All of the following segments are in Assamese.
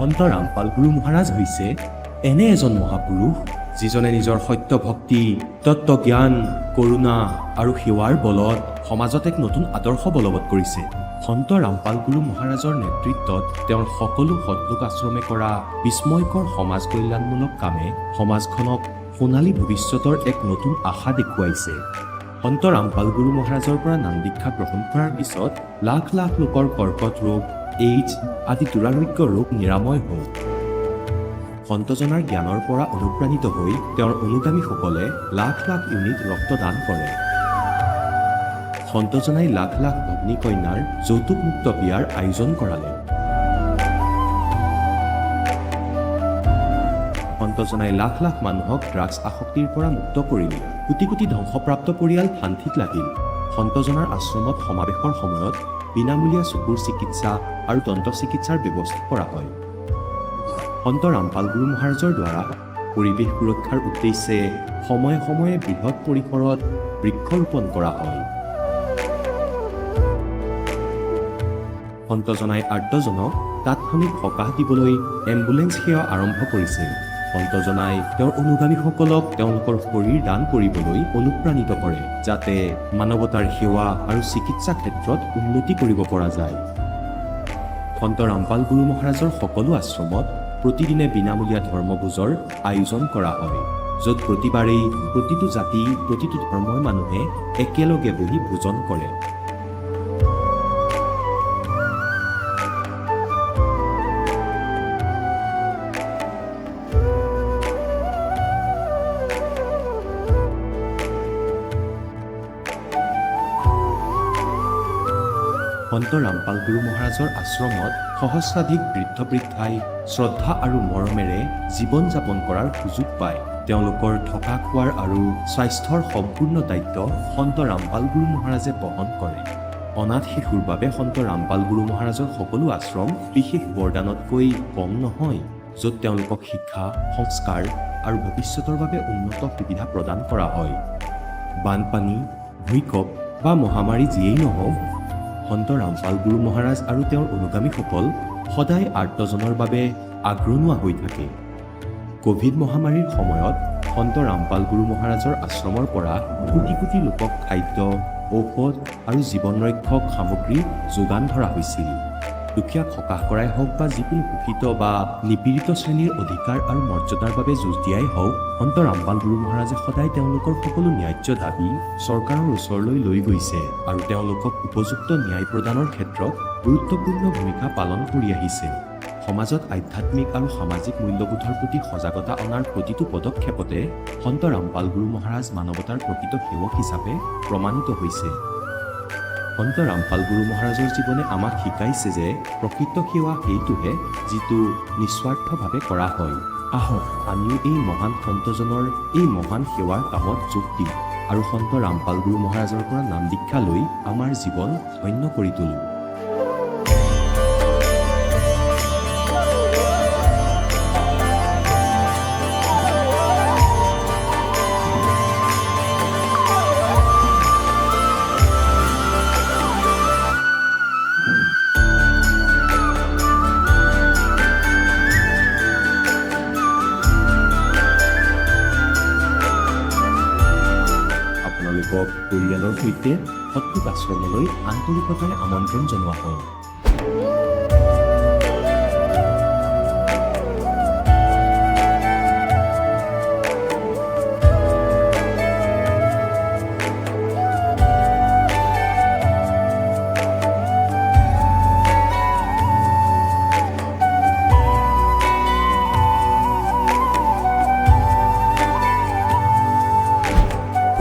সন্ত ৰামপাল গুৰু মহাৰাজ হৈছে এনে এজন মহাপুৰুষ যিজনে নিজৰ সত্য ভক্তি, তত্ত্বজ্ঞান, কৰোণা আৰু সেৱাৰ বলত সমাজত এক নতুন আদৰ্শ বলবৎ কৰিছে। সন্ত ৰামপাল গুৰু মহাৰাজৰ নেতৃত্বত তেওঁৰ সকলো সৎলোক আশ্ৰমে কৰা বিস্ময়কৰ সমাজ কল্যাণমূলক কামে সমাজখনক সোণালী ভৱিষ্যতৰ এক নতুন আশা দেখুৱাইছে। সন্ত ৰামপাল গুৰু মহাৰাজৰ পৰা নাম দীক্ষা গ্ৰহণ কৰাৰ পিছত লাখ লাখ লোকৰ কৰ্কট ৰোগ, এইডছ আদি দুৰাৰোগ্য ৰোগ নিৰাময় হ'ল। সন্তজনাৰ জ্ঞানৰ পৰা অনুপ্ৰাণিত হৈ তেওঁৰ অনুগামীসকলে লাখ লাখ ইউনিট ৰক্তদান কৰে। সন্তজনাই লাখ লাখ ভগ্নী কন্যাৰ যৌতুকমুক্ত বিয়াৰ আয়োজন কৰালে। সন্তজনাই লাখ লাখ মানুহক ড্ৰাগছ আসক্তিৰ পৰা মুক্ত কৰিলে। কোটি কোটি ধ্বংসপ্ৰাপ্ত পৰিয়াল শান্তিত লাগিল। সন্তজনাৰ আশ্ৰমত সমাৱেশৰ সময়ত বিনামূলীয়া চকুৰ চিকিৎসা আৰু দন্ত চিকিৎসাৰ ব্যৱস্থা কৰা হয়। সন্ত ৰামপাল গুৰু মহাৰাজৰ দ্বাৰা পৰিৱেশ সুৰক্ষাৰ উদ্দেশ্যে সময়ে সময়ে বৃহৎ পৰিসৰত বৃক্ষৰোপণ কৰা হয়। সন্তজনাই আৰ্তজনক তাৎক্ষণিক সকাহ দিবলৈ এম্বুলেন্স সেৱা আৰম্ভ কৰিছে। সন্তজনাই তেওঁৰ অনুগামীসকলক তেওঁলোকৰ শৰীৰ দান কৰিবলৈ অনুপ্ৰাণিত কৰে, যাতে মানৱতাৰ সেৱা আৰু চিকিৎসা ক্ষেত্ৰত উন্নতি কৰিব পৰা যায়। সন্ত ৰামপাল গুৰু মহাৰাজৰ সকলো আশ্ৰমত প্ৰতিদিনে বিনামূলীয়া ধৰ্মভোজৰ আয়োজন কৰা হয়, য'ত প্ৰতিবাৰেই প্ৰতিটো জাতি, প্ৰতিটো ধৰ্মৰ মানুহে একেলগে বহি ভোজন কৰে। সন্ত ৰামপাল গুৰু মহাৰাজৰ আশ্ৰমত সহস্ৰাধিক বৃদ্ধ বৃদ্ধাই শ্ৰদ্ধা আৰু মৰমেৰে জীৱন যাপন কৰাৰ সুযোগ পায়। তেওঁলোকৰ থকা খোৱাৰ আৰু স্বাস্থ্যৰ সম্পূৰ্ণ দায়িত্ব সন্ত ৰামপাল গুৰু মহাৰাজে বহন কৰে। অনাথ শিশুৰ বাবে সন্ত ৰামপাল গুৰু মহাৰাজৰ সকলো আশ্ৰম বিশেষ বৰদানতকৈ কম নহয়, য'ত তেওঁলোকক শিক্ষা, সংস্কাৰ আৰু ভৱিষ্যতৰ বাবে উন্নত সুবিধা প্ৰদান কৰা হয়। বানপানী, ভূঁইকঁপ বা মহামাৰী যিয়েই নহওক, সন্ত ৰামপাল গুৰু মহাৰাজ আৰু তেওঁৰ অনুগামীসকল সদায় আৰ্তজনৰ বাবে আগ্ৰনোৱা হৈ থাকে। কোভিড মহামাৰীৰ সময়ত সন্ত ৰামপাল গুৰু মহাৰাজৰ আশ্ৰমৰ পৰা কোটি কোটি লোকক খাদ্য, ঔষধ আৰু জীৱন ৰক্ষক সামগ্ৰী যোগান ধৰা হৈছিল। দুখীয়াক সকাহ কৰাই হওক বা যিকোনো শোষিত বা নিপীড়িত শ্ৰেণীৰ অধিকাৰ আৰু মৰ্যাদাৰ বাবে যুঁজ দিয়াই হওক, সন্ত ৰামপাল গুৰু মহাৰাজে সদায় তেওঁলোকৰ সকলো ন্যায্য দাবী চৰকাৰৰ ওচৰলৈ লৈ গৈছে আৰু তেওঁলোকক উপযুক্ত ন্যায় প্ৰদানৰ ক্ষেত্ৰত গুৰুত্বপূৰ্ণ ভূমিকা পালন কৰি আহিছে। সমাজত আধ্যাত্মিক আৰু সামাজিক মূল্যবোধৰ প্ৰতি সজাগতা অনাৰ প্ৰতিটো পদক্ষেপতে সন্ত ৰামপাল গুৰু মহাৰাজ মানৱতাৰ প্ৰকৃত সেৱক হিচাপে প্ৰমাণিত হৈছে। সন্ত ৰামপাল গুৰু মহাৰাজৰ জীৱনে আমাক শিকাইছে যে প্ৰকৃত সেৱা সেইটোহে যিটো নিস্বাৰ্থভাৱে কৰা হয়। আহক আমিও এই মহান সন্তজনৰ এই মহান সেৱাৰ কামত যোগ দিম আৰু সন্ত ৰামপাল গুৰু মহাৰাজৰ পৰা নাম দীক্ষা লৈ আমাৰ জীৱন ধন্য কৰি তোলোঁ। আপোনালোকক পৰিয়ালৰ সৈতে সৎলোক আশ্ৰমলৈ আন্তৰিকতাৰে আমন্ত্ৰণ জনোৱা হয়।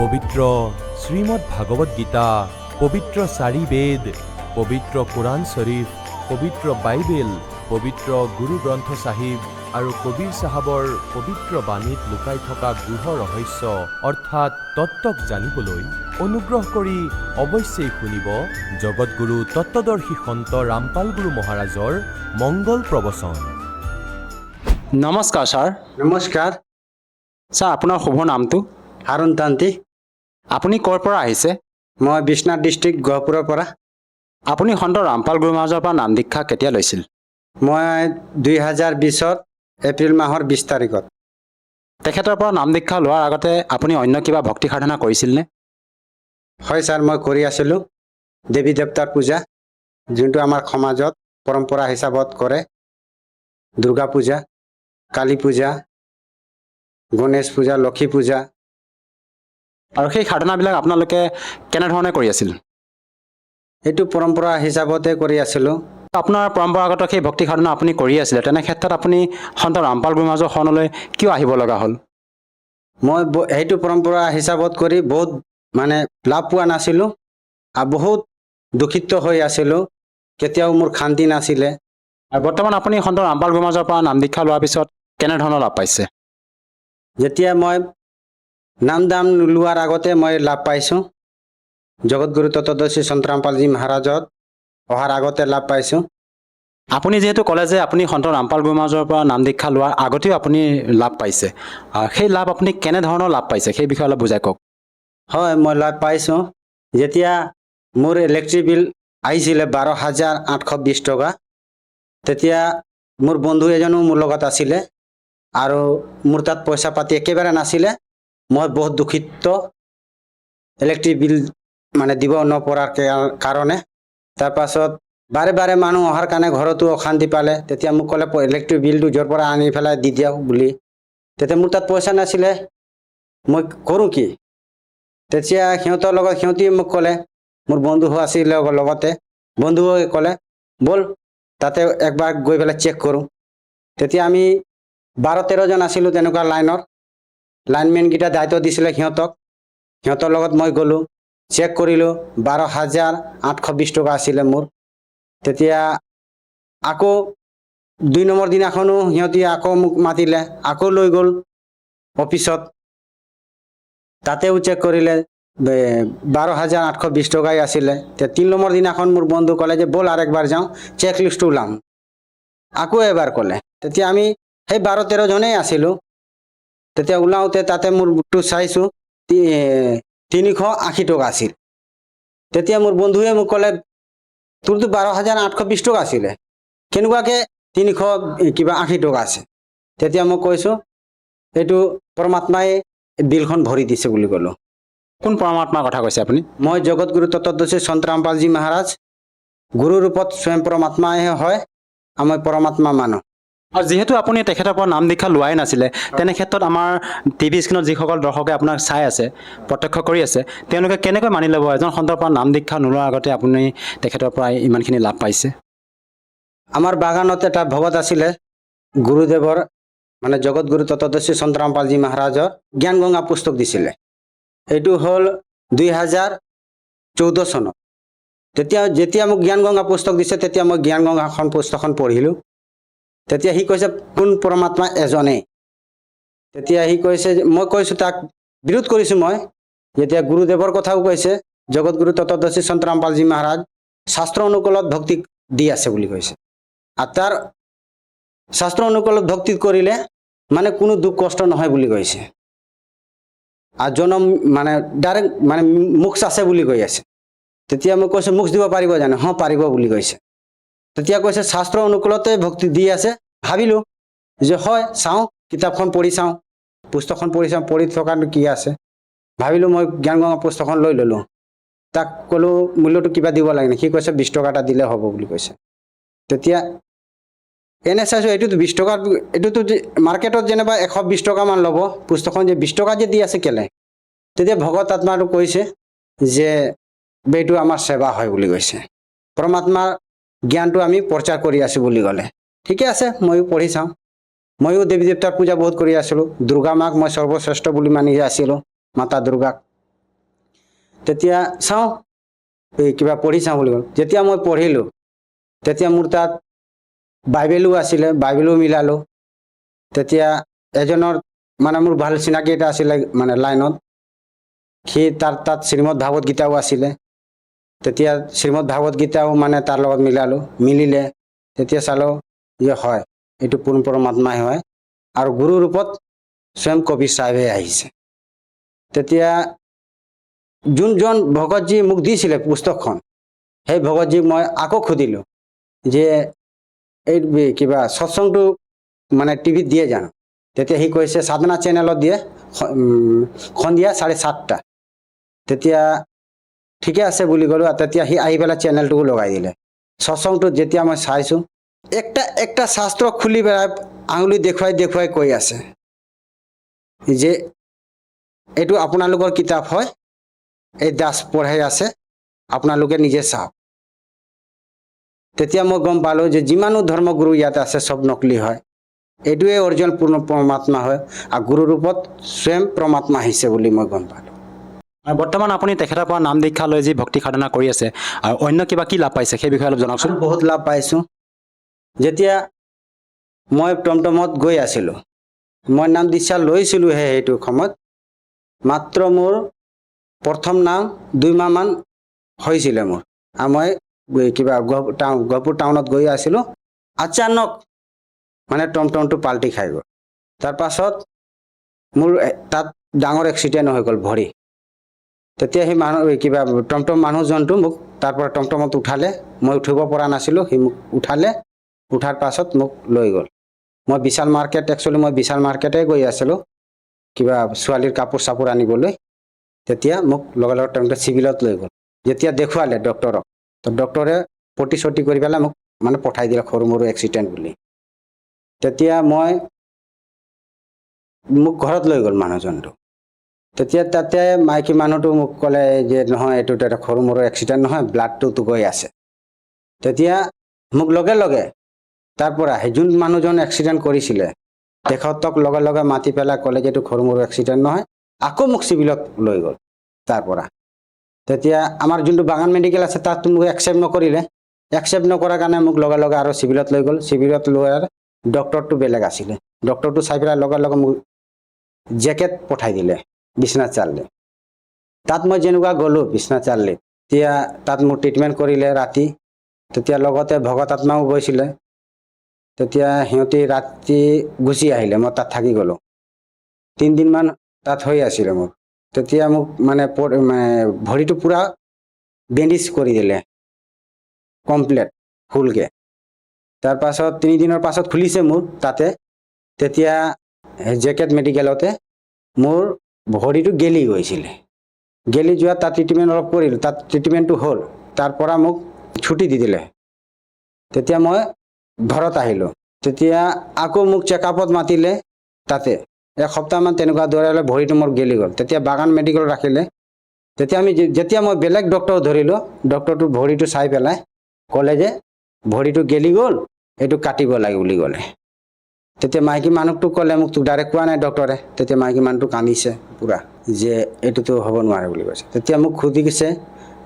পবিত্ৰ শ্ৰীমদ ভাগৱত গীতা, পবিত্ৰ 4 বেদ, পবিত্ৰ কোৰাণ শ্বৰীফ, পবিত্ৰ বাইবেল, পবিত্ৰ গুৰু গ্ৰন্থ চাহিব আৰু কবীৰ চাহাবৰ পবিত্ৰ বাণীত লুকাই থকা গূঢ় ৰহস্য অৰ্থাৎ তত্ত্বক জানিবলৈ অনুগ্ৰহ কৰি অৱশ্যেই শুনিব জগতগুৰু তত্ত্বদৰ্শী সন্ত ৰামপাল গুৰু মহাৰাজৰ মংগল প্ৰবচন। নমস্কাৰ ছাৰ। নমস্কাৰ। ছাৰ, আপোনাৰ শুভ নামটো? হাৰুণ তান্ত্ৰিক। আপুনি ক'ৰ পৰা আহিছে? মই বিশ্বনাথ ডিষ্ট্ৰিক্ট গহপুৰৰ পৰা। আপুনি সন্ত ৰামপাল গুৰু মহাৰাজৰ পৰা নাম দীক্ষা কেতিয়া লৈছিল? মই 2020 এপ্ৰিল মাহৰ 20 তাৰিখত। তেখেতৰ পৰা নাম দীক্ষা লোৱাৰ আগতে আপুনি অন্য কিবা ভক্তি সাধনা কৰিছিলনে? হয় ছাৰ, মই কৰি আছিলোঁ দেৱী দেৱতাৰ পূজা, যোনটো আমাৰ সমাজত পৰম্পৰা হিচাপত কৰে। দুৰ্গা পূজা, কালী পূজা, গণেশ পূজা, লক্ষী পূজা। আৰু সেই সাধনাবিলাক আপোনালোকে কেনেধৰণে কৰি আছিল? এইটো পৰম্পৰা হিচাপতে কৰি আছিলোঁ। আপোনাৰ পৰম্পৰাগত সেই ভক্তি সাধনা আপুনি কৰি আছিলে, তেনে ক্ষেত্ৰত আপুনি সন্ত ৰামপাল গুৰু মহাৰাজৰ শৰণলৈ কিয় আহিব লগা হ'ল? মই সেইটো পৰম্পৰা হিচাপত কৰি বহুত মানে লাভ পোৱা নাছিলোঁ আৰু বহুত দুখিত হৈ আছিলোঁ। কেতিয়াও মোৰ শান্তি নাছিলে। আৰু বৰ্তমান আপুনি সন্ত ৰামপাল গুৰু মহাৰাজৰ পৰা নাম দীক্ষা লোৱাৰ পিছত কেনেধৰণৰ লাভ পাইছে? যেতিয়া মই নাম দাম লোৱাৰ আগতে মই লাভ পাইছোঁ। জগতগুৰু তত্ত্বদৰ্শী সন্ত ৰামপালজী মহাৰাজত অহাৰ আগতে লাভ পাইছোঁ। আপুনি যিহেতু ক'লে যে আপুনি সন্ত ৰামপাল গুৰু মহাৰাজৰ পৰা নাম দীক্ষা লোৱাৰ আগতেও আপুনি লাভ পাইছে, সেই লাভ আপুনি কেনেধৰণৰ লাভ পাইছে সেই বিষয়ে অলপ বুজাই কওক। হয়, মই লাভ পাইছোঁ। যেতিয়া মোৰ ইলেক্ট্ৰিক বিল আহিছিলে 12,820 টকা, তেতিয়া মোৰ বন্ধু এজনো মোৰ লগত আছিলে আৰু মোৰ তাত পইচা পাতি একেবাৰে নাছিলে। মই বহুত দুখিত ইলেক্ট্ৰিক বিল মানে দিব নপৰাৰ কাৰণে। তাৰপাছত বাৰে বাৰে মানুহ অহাৰ কাৰণে ঘৰতো অশান্তি পালে। তেতিয়া মোক ক'লে ইলেক্ট্ৰিক বিলটো য'ৰ পৰা আনি পেলাই দি দিয়ক বুলি। তেতিয়া মোৰ তাত পইচা নাছিলে, মই কৰোঁ কি? তেতিয়া সিহঁতি মোক ক'লে, মোৰ বন্ধু আছিলে লগতে, বন্ধুৱে ক'লে ব'ল তাতে একবাৰ গৈ পেলাই চেক কৰোঁ। তেতিয়া আমি 12-13 জন আছিলোঁ তেনেকুৱা লাইনমেনকেইটা দায়িত্ব দিছিলে সিহঁতৰ লগত মই গ'লোঁ, চেক কৰিলোঁ। 12,820 টকা আছিলে মোৰ। তেতিয়া আকৌ 2 নম্বৰ দিনাখনো সিহঁতি আকৌ মোক মাতিলে, আকৌ লৈ গ'ল অফিচত। তাতেও চেক কৰিলে 12,820 টকাই আছিলে। 3 নম্বৰ দিনাখন মোৰ বন্ধু ক'লে যে ব'ল আৰু একবাৰ যাওঁ, চেক লিষ্টটো ওলাম। আকৌ এবাৰ ক'লে। তেতিয়া আমি সেই 12-13 জনেই আছিলোঁ। তেতিয়া ওলাওঁতে তাতে মোৰটো চাইছোঁ 380 টকা আছিল। তেতিয়া মোৰ বন্ধুৱে মোক ক'লে তোৰতো 12,820 টকা আছিলে, কেনেকুৱাকৈ 380 টকা আছে? তেতিয়া মই কৈছোঁ এইটো পৰমাত্মাই বিলখন ভৰি দিছে বুলি ক'লোঁ। কোন পৰমাত্মাৰ কথা কৈছে আপুনি? মই জগতগুৰু তত্ত্বদৰ্শী সন্ত ৰামপালজী মহাৰাজ, গুৰু ৰূপত স্বয়ং পৰমাত্মাই হয়, আমি পৰমাত্মা মানো। আৰু যিহেতু আপুনি তেখেতৰ পৰা নাম দীক্ষা লোৱাই নাছিলে, তেনে ক্ষেত্ৰত আমাৰ টিভি স্ক্ৰীণত যিসকল দৰ্শকে আপোনাক চাই আছে, প্ৰত্যক্ষ কৰি আছে, তেওঁলোকে কেনেকৈ মানি ল'ব এজন সন্তৰ পৰা নাম দীক্ষা নোলোৱাৰ আগতে আপুনি তেখেতৰ পৰা ইমানখিনি লাভ পাইছে? আমাৰ বাগানত এটা ভকত আছিলে, গুৰুদেৱৰ মানে জগতগুৰু তত্ত্বদৰ্শী সন্ত ৰামপালজী মহাৰাজৰ জ্ঞান গংগা পুস্তক দিছিলে। এইটো হ'ল 2014 চনত। যেতিয়া মোক জ্ঞান গংগা পুস্তক দিছে, তেতিয়া মই জ্ঞান গংগাখন পুস্তকখন পঢ়িলোঁ। তেতিয়া সি কৈছে কোন পৰমাত্মা এজনেই। তেতিয়া সি কৈছে, মই কৈছোঁ তাক বিৰোধ কৰিছোঁ মই। যেতিয়া গুৰুদেৱৰ কথাও কৈছে, জগতগুৰু তত্ত্বদৰ্শী সন্ত ৰামপালজী মহাৰাজ শাস্ত্ৰ অনুকূলত ভক্তি দি আছে বুলি কৈছে। আৰু তাৰ শাস্ত্ৰ অনুকূলত ভক্তি কৰিলে মানে কোনো দুখ কষ্ট নহয় বুলি কৈছে। আৰু জনম মানে ডাইৰেক্ট মানে মোক্ষ আছে বুলি কৈ আছে। তেতিয়া মই কৈছোঁ মোক্ষ দিব পাৰিব জানো? হয় পাৰিব বুলি কৈছে। তেতিয়া কৈছে শাস্ত্ৰ অনুকূলতে ভক্তি দি আছে। ভাবিলোঁ যে হয়, চাওঁ কিতাপখন পঢ়ি চাওঁ, পুস্তকখন পঢ়ি চাওঁ, পঢ়ি থকাটো কি আছে। ভাবিলোঁ মই জ্ঞান গংগা পুস্তকখন লৈ ল'লোঁ। তাক ক'লোঁ মূল্যটো কিবা দিব লাগে নেকি? সি কৈছে 20 টকা এটা দিলে হ'ব বুলি কৈছে। তেতিয়া এনে চাইছোঁ এইটোতো 20 টকা, এইটোতো মাৰ্কেটত যেনিবা 120 টকামান ল'ব, পুস্তকখন যে 20 টকা যে দি আছে কেলে? তেতিয়া ভগত আত্মাটো কৈছে যে এইটো আমাৰ সেৱা হয় বুলি কৈছে। পৰমাত্মাৰ জ্ঞানটো আমি প্ৰচাৰ কৰি আছোঁ বুলি ক'লে। ঠিকে আছে, ময়ো পঢ়ি চাওঁ। ময়ো দেৱী দেৱতাৰ পূজা বহুত কৰি আছিলোঁ। দুৰ্গা মাক মই সৰ্বশ্ৰেষ্ঠ বুলি মানি আছিলোঁ, মাতা দুৰ্গাক। তেতিয়া চাওঁ এই কিবা পঢ়ি চাওঁ বুলি ক'লোঁ। যেতিয়া মই পঢ়িলোঁ, তেতিয়া মোৰ তাত বাইবেলো আছিলে, বাইবেলো মিলালোঁ। তেতিয়া এজনৰ মানে মোৰ ভাল চিনাকি এটা আছিলে মানে লাইনত, সি তাত শ্ৰীমদ ভাগৱত গীতাও আছিলে। তেতিয়া শ্ৰীমদ ভাগৱত গীতাও মানে তাৰ লগত মিলিলে। তেতিয়া চালোঁ যে হয়, এইটো পূৰ্ণ পৰমাত্মাই হয় আৰু গুৰু ৰূপত স্বয়ং কবিৰ চাহেবে আহিছে। তেতিয়া যোনজন ভগতজী মোক দিছিলে পুস্তকখন, সেই ভগতজীক মই আকৌ সুধিলোঁ যে এই কিবা সৎসংটো মানে টিভিত দিয়ে জানো তেতিয়া সি কৈছে সাধনা চেনেলত দিয়ে সন্ধিয়া 7:30 তেতিয়া ঠিকে আছে বুলি ক'লো আৰু তেতিয়া সি আহি পেলাই চেনেলটোও লগাই দিলে সৎসংটোত যেতিয়া মই চাইছোঁ একটা শাস্ত্ৰ খুলি পেলাই আঙুলি দেখুৱাই কৈ আছে যে এইটো আপোনালোকৰ কিতাপ হয় এই দাস পঢ়াই আছে আপোনালোকে নিজে চাওক তেতিয়া মই গম পালোঁ যে যিমানো ধৰ্মগুৰু ইয়াত আছে চব নকলি হয় এইটোৱে অৰিজিনেল পূৰ্ণ পৰমাত্মা হয় আৰু গুৰু ৰূপত স্বয়ং পৰমাত্মা আহিছে বুলি মই গম পালোঁ আৰু বৰ্তমান আপুনি তেখেতৰ পৰা নাম দীক্ষা লৈ যি ভক্তি সাধনা কৰি আছে আৰু অন্য কিবা কি লাভ পাইছে সেই বিষয়ে অলপ জনাওকচোন বহুত লাভ পাইছোঁ যেতিয়া মই টমটমত গৈ আছিলোঁ মই নাম দীক্ষা লৈছিলোঁহে সেইটো সময়ত মাত্ৰ মোৰ প্ৰথম নাম 2 মাহমান হৈছিলে মোৰ আৰু মই কিবা গহপুৰ টাউনত গৈ আছিলোঁ আচানক মানে টমটমটো পাল্টি খাই গ'ল তাৰ পাছত মোৰ তাত ডাঙৰ এক্সিডেণ্ট হৈ গ'ল ভৰি তেতিয়া সেই মানুহ কিবা টমটম মানুহজনটো মোক তাৰ পৰা টমটমত উঠালে মই উঠিব পৰা নাছিলোঁ সি মোক উঠাৰ পাছত মোক লৈ গ'ল মই বিশাল মাৰ্কেটে গৈ আছিলোঁ কিবা ছোৱালীৰ কাপোৰ চাপোৰ আনিবলৈ তেতিয়া মোক লগে লগে চিভিলত লৈ গ'ল যেতিয়া দেখুৱালে ডক্টৰক তো ডক্টৰে পটি চটি কৰি পেলাই মোক মানে পঠাই দিলে সৰু মৰু এক্সিডেণ্ট বুলি তেতিয়া মোক ঘৰত লৈ গ'ল মানুহজনটো তেতিয়া তাতে মাইকী মানুহটো মোক ক'লে যে নহয় এইটো এটা সৰু মৰু এক্সিডেণ্ট নহয় ব্লাডটোতো গৈ আছে তেতিয়া মোক লগে লগে তাৰ পৰা যোন মানুহজন এক্সিডেণ্ট কৰিছিলে তেখেতক লগে লগে মাতি পেলাই ক'লে যে এইটো সৰু মৰু এক্সিডেণ্ট নহয় আকৌ মোক চিভিলত লৈ গ'ল তাৰ পৰা তেতিয়া আমাৰ যোনটো বাগান মেডিকেল আছে তাত মোক একচেপ্ট নকৰাৰ কাৰণে মোক লগে লগে আৰু চিভিলত লৈ গ'ল চিভিলত লোৱাৰ ডক্টৰটো বেলেগ আছিলে ডক্টৰটো চাই পেলাই লগে লগে মোক জেকেট পঠাই দিলে বিশ্বনাথ চাৰিআলি তাত মই যেনেকুৱা গ'লোঁ বিশ্বনাথ চাৰিআলি তেতিয়া তাত মোৰ ট্ৰিটমেণ্ট কৰিলে ৰাতি তেতিয়া লগতে ভগত আত্মাও গৈছিলে তেতিয়া সিহঁতি ৰাতি গুচি আহিলে মই তাত থাকি গ'লোঁ 3 দিনমান তাত হৈ আছিলে মোৰ তেতিয়া মোক মানে ভৰিটো পূৰা বেণ্ডেজ কৰি দিলে কমপ্লিট ফুলকৈ তাৰ পাছত 3 দিনৰ পাছত খুলিছে মোৰ তাতে তেতিয়া জেকেট মেডিকেলতে মোৰ ভৰিটো গেলি গৈছিলে গেলি যোৱা তাত ট্ৰিটমেণ্ট অলপ কৰিলোঁ তাত ট্ৰিটমেণ্টটো হ'ল তাৰ পৰা মোক ছুটি দি দিলে তেতিয়া মই ঘৰত আহিলোঁ তেতিয়া আকৌ মোক চেকআপত মাতিলে তাতে এসপ্তাহমান তেনেকুৱা দৌৰালে ভৰিটো মোৰ গেলি গ'ল তেতিয়া বাগান মেডিকেলত ৰাখিলে যেতিয়া মই বেলেগ ডক্টৰ ধৰিলোঁ ডক্টৰটো ভৰিটো চাই পেলাই ক'লে যে ভৰিটো গেলি গ'ল এইটো কাটিব লাগে বুলি ক'লে তেতিয়া মাইকী মানুহটোক ক'লে মোক ডাইৰেক্ট কোৱা নাই ডক্টৰে তেতিয়া মাইকী মানুহটো কান্দিছে পূৰা যে এইটোতো হ'ব নোৱাৰে বুলি কৈছে তেতিয়া মোক সুধিছে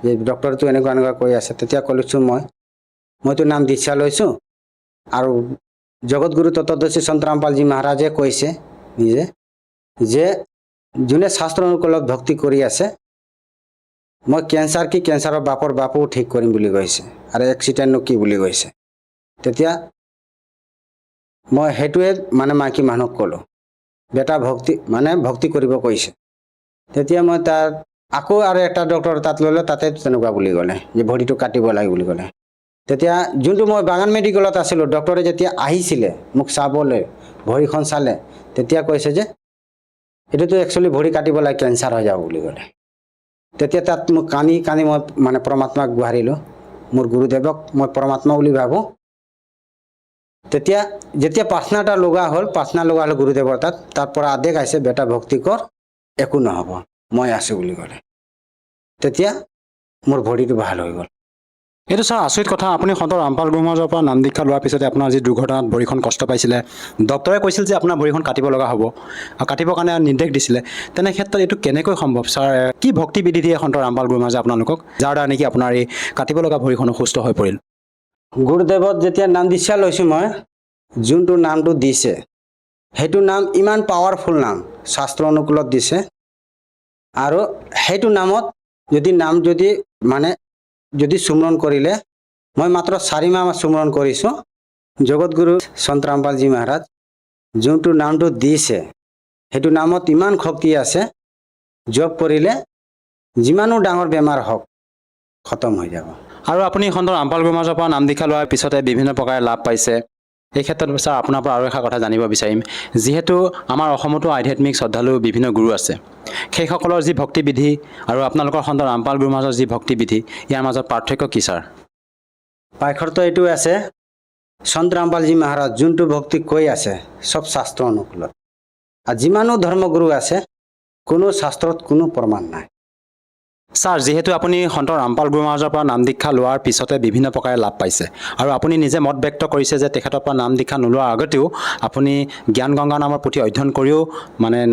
যে ডক্টৰটো এনেকুৱা কৈ আছে তেতিয়া ক'লৈছোঁ মইতো নাম দীক্ষা লৈছোঁ আৰু জগতগুৰু তত্ত্বদৰ্শী সন্ত ৰামপালজী মহাৰাজে কৈছে নিজে যে যোনে শাস্ত্ৰ অনুকূলত ভক্তি কৰি আছে মই কেঞ্চাৰৰ বাপো ঠিক কৰিম বুলি কৈছে আৰু এক্সিডেণ্টনো কি বুলি কৈছে তেতিয়া মই সেইটোৱে মানে মাইকী মানুহক ক'লোঁ বেটা ভক্তি কৰিব কৈছে তেতিয়া মই তাত আকৌ আৰু এটা ডক্টৰ তাত ল'লোঁ তাতে তেনেকুৱা বুলি ক'লে যে ভৰিটো কাটিব লাগে বুলি ক'লে তেতিয়া যোনটো মই বাগান মেডিকেলত আছিলোঁ ডক্টৰে যেতিয়া আহিছিলে মোক চাবলৈ ভৰিখন চালে তেতিয়া কৈছে যে এইটোতো একচুৱেলি ভৰি কাটিব লাগে কেঞ্চাৰ হৈ যাব বুলি ক'লে তেতিয়া তাত মোক কান্দি মই মানে পৰমাত্মাক গুহাৰিলোঁ মোৰ গুৰুদেৱক মই পৰমাত্মা বুলি ভাবোঁ তেতিয়া যেতিয়া প্ৰাৰ্থনাটা লগা হ'ল গুৰুদেৱৰ তাৰ পৰা আদেশ আহিছে বেটা ভক্তি কৰ একো নহ'ব মই আছোঁ বুলি ক'লে তেতিয়া মোৰ ভৰিটো ভাল হৈ গ'ল এইটো ছাৰ আচৰিত কথা আপুনি সন্ত ৰামপাল গুৰু মহাৰাজৰ পৰা নাম দীক্ষা লোৱাৰ পিছতে আপোনাৰ যি দুৰ্ঘটনাত ভৰিখন কষ্ট পাইছিলে ডক্টৰে কৈছিল যে আপোনাৰ ভৰিখন কাটিব লগা হ'ব আৰু কাটিবৰ কাৰণে নিৰ্দেশ দিছিলে তেনে ক্ষেত্ৰত এইটো কেনেকৈ সম্ভৱ ছাৰ কি ভক্তি বিধি দিয়ে সন্ত ৰামপাল গুৰু মহাৰাজে আপোনালোকক যাৰ দ্বাৰা নেকি আপোনাৰ এই কাটিব লগা ভৰিখন অসুস্থ হৈ পৰিল গুৰুদেৱত যেতিয়া নাম দীক্ষা লৈছোঁ মই যোনটো নামটো দিছে সেইটো নাম ইমান পাৱাৰফুল নাম শাস্ত্ৰ অনুকূলত দিছে আৰু সেইটো নামত যদি সুমৰণ কৰিলে মই মাত্ৰ 4 মাহ সুমৰণ কৰিছোঁ জগতগুৰু সন্ত ৰামপালজী মহাৰাজ যোনটো নামটো দিছে সেইটো নামত ইমান শক্তি আছে জপ কৰিলে যিমানো ডাঙৰ বেমাৰ হওক খতম হৈ যাব আৰু আপুনি সন্ত ৰামপাল গুৰু মহাৰাজৰ পৰা নাম দীক্ষা লোৱাৰ পিছতে বিভিন্ন প্ৰকাৰে লাভ পাইছে। এই ক্ষেত্ৰত ছাৰ আপোনাৰ পৰা আৰু এষাৰ কথা জানিব বিচাৰিম, যিহেতু আমাৰ অসমতো আধ্যাত্মিক শ্ৰদ্ধালু বিভিন্ন গুৰু আছে, সেইসকলৰ যি ভক্তিবিধি আৰু আপোনালোকৰ সন্ত ৰামপাল গুৰু মহাৰাজৰ যি ভক্তিবিধি, ইয়াৰ মাজত পাৰ্থক্য কি ছাৰ? পাৰ্থক্য এইটো আছে, সন্ত ৰামপালজী মহাৰাজ যোনটো ভক্তি কৈ আছে চব শাস্ত্ৰ অনুকূলত, আৰু যিমানো ধৰ্মগুৰু আছে কোনো শাস্ত্ৰত কোনো প্ৰমাণ নাই। ছাৰ, যিহেতু আপুনি সন্ত ৰামপাল গুৰু মহাৰাজৰ পৰা নাম দীক্ষা লোৱাৰ পিছতে বিভিন্ন প্ৰকাৰে লাভ পাইছে, আৰু আপুনি নিজে মত ব্যক্ত কৰিছে যে তেখেতৰ পৰা নাম দীক্ষা নোলোৱাৰ আগতেও আপুনি জ্ঞান গংগা নামৰ পুথি অধ্যয়ন কৰিও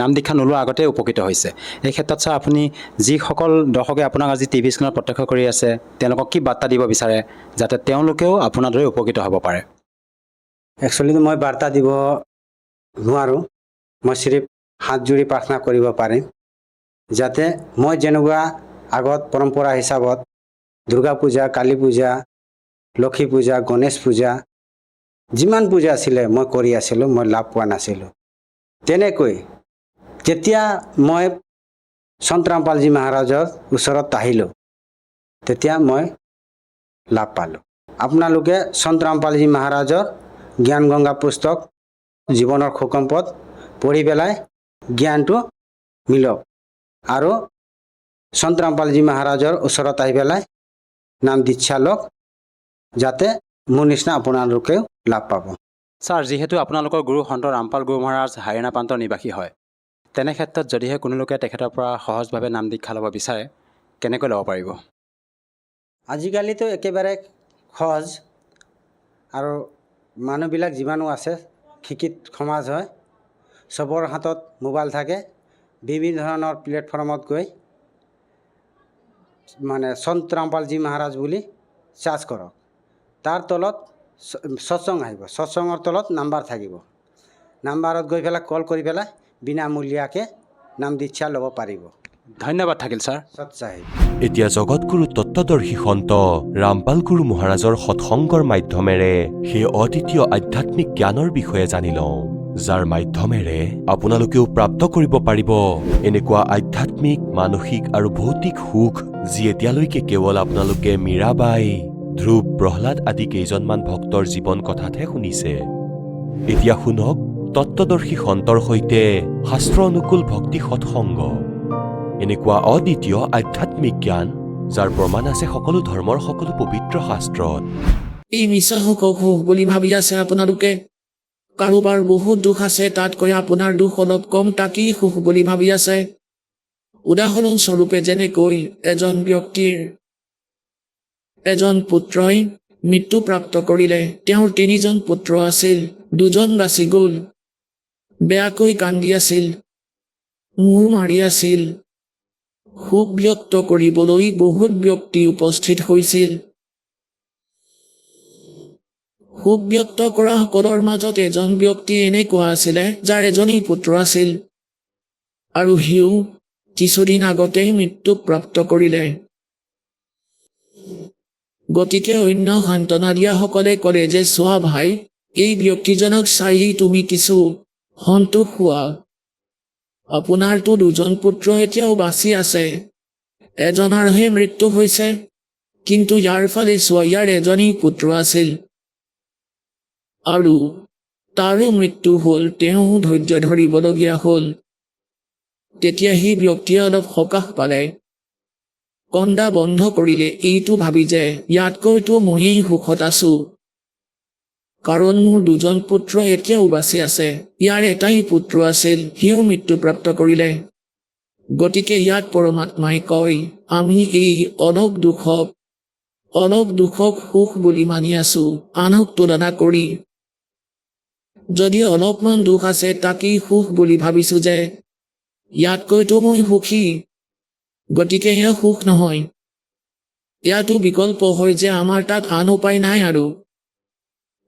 নাম দীক্ষা নোলোৱাৰ আগতে উপকৃত হৈছে। এই ক্ষেত্ৰত ছাৰ, আপুনি যিসকল দৰ্শকে আপোনাক আজি টিভি স্ক্ৰীণত প্ৰত্যক্ষ কৰি আছে, তেওঁলোকক কি বাৰ্তা দিব বিচাৰে যাতে তেওঁলোকেও আপোনাৰ দৰে উপকৃত হ'ব পাৰে? একচুৱেলি মই বাৰ্তা দিব নোৱাৰোঁ, মই চিৰিফ হাত জোৰি প্ৰাৰ্থনা কৰিব পাৰিম যাতে মই যেনেকুৱা আগত পৰম্পৰা হিচাপত দুৰ্গা পূজা, কালী পূজা, লক্ষী পূজা, গণেশ পূজা যিমান পূজা আছিলে মই কৰি আছিলোঁ, মই লাভ পোৱা নাছিলোঁ। তেনেকৈ যেতিয়া মই সন্ত ৰামপালজী মহাৰাজৰ ওচৰত আহিলোঁ তেতিয়া মই লাভ পালোঁ। আপোনালোকে সন্ত ৰামপালজী মহাৰাজৰ জ্ঞান গংগা পুস্তক জীৱনৰ সুসম্পদ পঢ়ি পেলাই জ্ঞানটো মিলক, আৰু সন্ত ৰামপালজী মহাৰাজৰ ওচৰত আহি পেলাই নাম দীক্ষা লওক, যাতে মোৰ নিচিনা আপোনালোকেও লাভ পাব। ছাৰ, যিহেতু আপোনালোকৰ গুৰু সন্ত ৰামপাল গুৰু মহাৰাজ হাৰিয়ানা প্ৰান্তৰ নিবাসী হয়, তেনে ক্ষেত্ৰত যদিহে কোনো লোকে তেখেতৰ পৰা সহজভাৱে নাম দীক্ষা ল'ব বিচাৰে, কেনেকৈ ল'ব পাৰিব? আজিকালিতো একেবাৰে সহজ, আৰু মানুহবিলাক যিমানো আছে শিক্ষিত সমাজ হয়, চবৰ হাতত মোবাইল থাকে, বিভিন্ন ধৰণৰ প্লেটফৰ্মত গৈ সন্ত ৰামপালজী মহাৰাজ বুলি চাৰ্চ কৰক, তাৰ তলত সৎসং আহিব, সৎসঙৰ তলত নাম্বাৰ থাকিব, নাম্বাৰত গৈ পেলাই কল কৰি পেলাই বিনামূলীয়াকৈ নাম দীক্ষা ল'ব পাৰিব। ধন্যবাদ থাকিল ছাৰ। সৎসাহিব। এতিয়া জগতগুৰু তত্ত্বদৰ্শী সন্ত ৰামপাল গুৰু মহাৰাজৰ সৎসংগৰ মাধ্যমেৰে সেই অদ্বিতীয় আধ্যাত্মিক জ্ঞানৰ বিষয়ে জানি লওঁ, যাৰ মাধ্যমেৰে আপোনালোকেও প্ৰাপ্ত কৰিব পাৰিব এনেকুৱা আধ্যাত্মিক, মানসিক আৰু ভৌতিক সুখ যি এতিয়ালৈকে কেৱল আপোনালোকে মীৰাবাই, ধ্ৰুৱ, প্ৰহ্লাদ আদি কেইজনমান ভক্তৰ জীৱন কথাতহে শুনিছে। এতিয়া শুনক তত্ত্বদৰ্শী সন্তৰ সৈতে শাস্ত্ৰ অনুকূল ভক্তি সৎসংগ, এনেকুৱা অদ্বিতীয় আধ্যাত্মিক জ্ঞান যাৰ প্ৰমাণ আছে সকলো ধৰ্মৰ সকলো পবিত্ৰ শাস্ত্ৰত। এই মিছাসকল সুখ বুলি ভাবি আছে আপোনালোকে। কাৰোবাৰ বহুত দুখ আছে, তাতকৈ আপোনাৰ দুখ অলপ কম, তাকেই সুখ বুলি ভাবি আছে। উদাহৰণস্বৰূপে যেনেকৈ এজন পুত্ৰই মৃত্যুপ্ৰাপ্ত কৰিলে, তেওঁৰ 3জন পুত্ৰ আছিল, 2জন বাচি গ'ল, বেয়াকৈ কান্দি আছিল, মূৰ মাৰি আছিল। সুখ ব্যক্ত কৰিবলৈ বহুত ব্যক্তি উপস্থিত হৈছিল। সুখ ব্যক্ত কৰা সকলৰ মাজত এজন ব্যক্তি এনেকুৱা আছিলে যাৰ এজনেই পুত্ৰ আছিল, আৰু সিও কিছুদিন আগতেই মৃত্যুপ্ৰাপ্ত কৰিলে। গতিকে অন্য সান্তনা দিয়াসকলে ক'লে যে চোৱা ভাই, এই ব্যক্তিজনক চাই তুমি কিছু সন্তোষ হোৱা, আপোনাৰতো 2জন পুত্ৰ এতিয়াও বাচি আছে, এজনৰহে মৃত্যু হৈছে, কিন্তু ইয়াৰ ফালে চোৱা, ইয়াৰ এজনেই পুত্ৰ আছিল আৰু তাৰো মৃত্যু হ'ল, তেওঁ ধৈৰ্য ধৰিবলগীয়া হ'ল। তেতিয়া সেই ব্যক্তিয়ে অলপ সকাহ পালে, কন্দা বন্ধ কৰিলে, এইটো ভাবি যে ইয়াতকৈতো ময়েই সুখত আছো, কাৰণ মোৰ 2জন পুত্ৰ এতিয়াও বাচি আছে, ইয়াৰ এটাই পুত্ৰ আছিল, সিও মৃত্যুপ্ৰাপ্ত কৰিলে। গতিকে ইয়াত পৰমাত্মাই কয়, আমি এই অলপ দুখক সুখ বুলি মানি আছো, আনক তুলনা কৰি। যদি অলপমান দুখ আছে তাকেই সুখ বুলি ভাবিছো যে ইয়াতকৈতো মই সুখী, গতিকে এয়া সুখ নহয়। ইয়াতো বিকল্প হয় যে আমাৰ তাত আন উপায় নাই, আৰু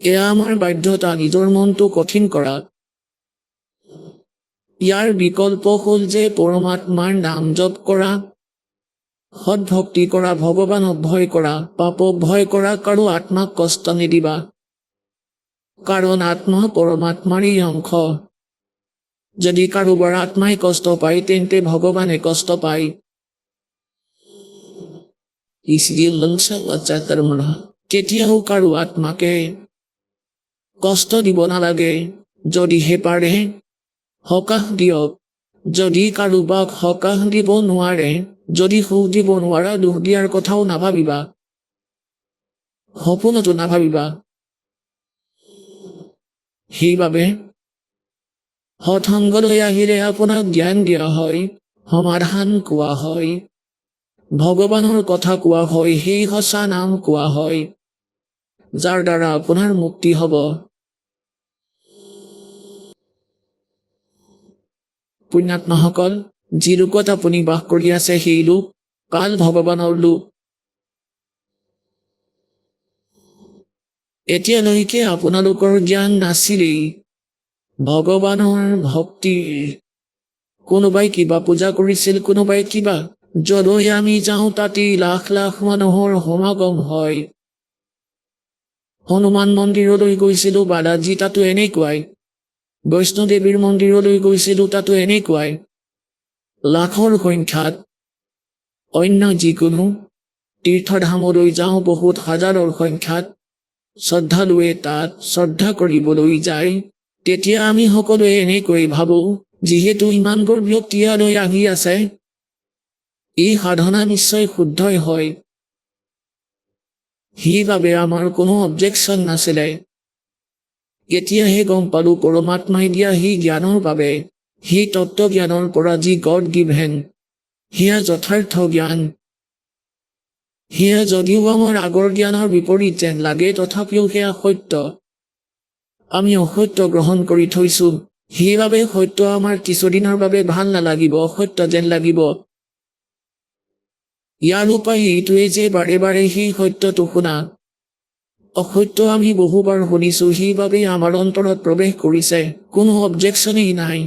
এয়া আমাৰ বাধ্যতা নিজৰ মনটো কঠিন কৰা। ইয়াৰ বিকল্প হ'ল যে পৰমাত্মাৰ নাম জপ কৰা, সৎভক্তি কৰা, ভগৱানক ভয় কৰা, পাপক ভয় কৰা, কাৰো আত্মাক কষ্ট নিদিবা, কাৰণ আত্মা পৰমাত্মাৰেই অংশ। যদি কাৰোবাৰ আত্মাই কষ্ট পায় তেন্তে ভগৱানে কষ্ট পায়। इसलिए लंसा बच्चा कर्म কেতিয়াও কাৰো আত্মাকে কষ্ট দিব নালাগে। যদিহে পাৰে সকাহ দিয়ক। যদি কাৰোবাক সকাহ দিব নোৱাৰে, যদি সুখ দিব নোৱাৰা, দুখ দিয়াৰ কথাও নাভাবিবা, সপোনতো নাভাবিবা। সেইবাবে সৎসংগলৈ আহিলে আপোনাক জ্ঞান দিয়া হয়, সমাধান কোৱা হয়, ভগৱানৰ কথা কোৱা হয়, সেই সঁচা নাম কোৱা হয়, যাৰ দ্বাৰা আপোনাৰ মুক্তি হ'ব। পুণ্যাত্মাসকল, যি লোকত আপুনি বাস কৰি আছে সেই লোক কাল ভগৱানৰ লোক। এতিয়ালৈকে আপোনালোকৰ জ্ঞান নাছিলেই ভগৱানৰ ভক্তিৰ। কোনোবাই কিবা পূজা কৰিছিল, কোনোবাই কিবা। যলৈ আমি যাওঁ তাতেই লাখ লাখ মানুহৰ সমাগম হয়। হনুমান মন্দিৰলৈ গৈছিলো, বালাজী তাতো এনেকুৱাই। বৈষ্ণদেৱীৰ মন্দিৰলৈ গৈছিলো, তাতো এনেকুৱাই লাখৰ সংখ্যাত। অন্য যিকোনো তীৰ্থধামলৈ যাওঁ বহুত হাজাৰৰ সংখ্যাত শ্ৰদ্ধালুৱে তাত শ্ৰদ্ধা কৰিবলৈ যায়। তেতিয়া আমি সকলোৱে এনেকৈ ভাবো, যিহেতু ইমানবোৰ ব্যক্তি ইয়ালৈ আহি আছে, এই সাধনা নিশ্চয় শুদ্ধই হয়। সেইবাবে আমাৰ কোনো অবজেকশ্যন নাছিলে। এতিয়াহে গম পালো পৰমাত্মাই দিয়া সেই জ্ঞানৰ বাবে, সেই তত্ত্বজ্ঞানৰ পৰা যি গড গিভেন, সেয়া যথাৰ্থ জ্ঞান। সেয়া যদিও আমাৰ আগৰ জ্ঞানৰ বিপৰীত যেন লাগে, তথাপিও সেয়া সত্য। আমি অসত্য গ্ৰহণ কৰি থৈছো, সেইবাবে সত্য আমাৰ কিছুদিনৰ বাবে ভাল নালাগিব, অসত্য যেন লাগিব। ইয়াৰ উপায় এইটোৱে যে বাৰে বাৰে সেই সত্যটো শুনা। অসত্য আমি বহুবাৰ শুনিছো, সেইবাবেই আমাৰ অন্তৰত প্ৰৱেশ কৰিছে, কোনো অবজেকশ্যনেই নাই।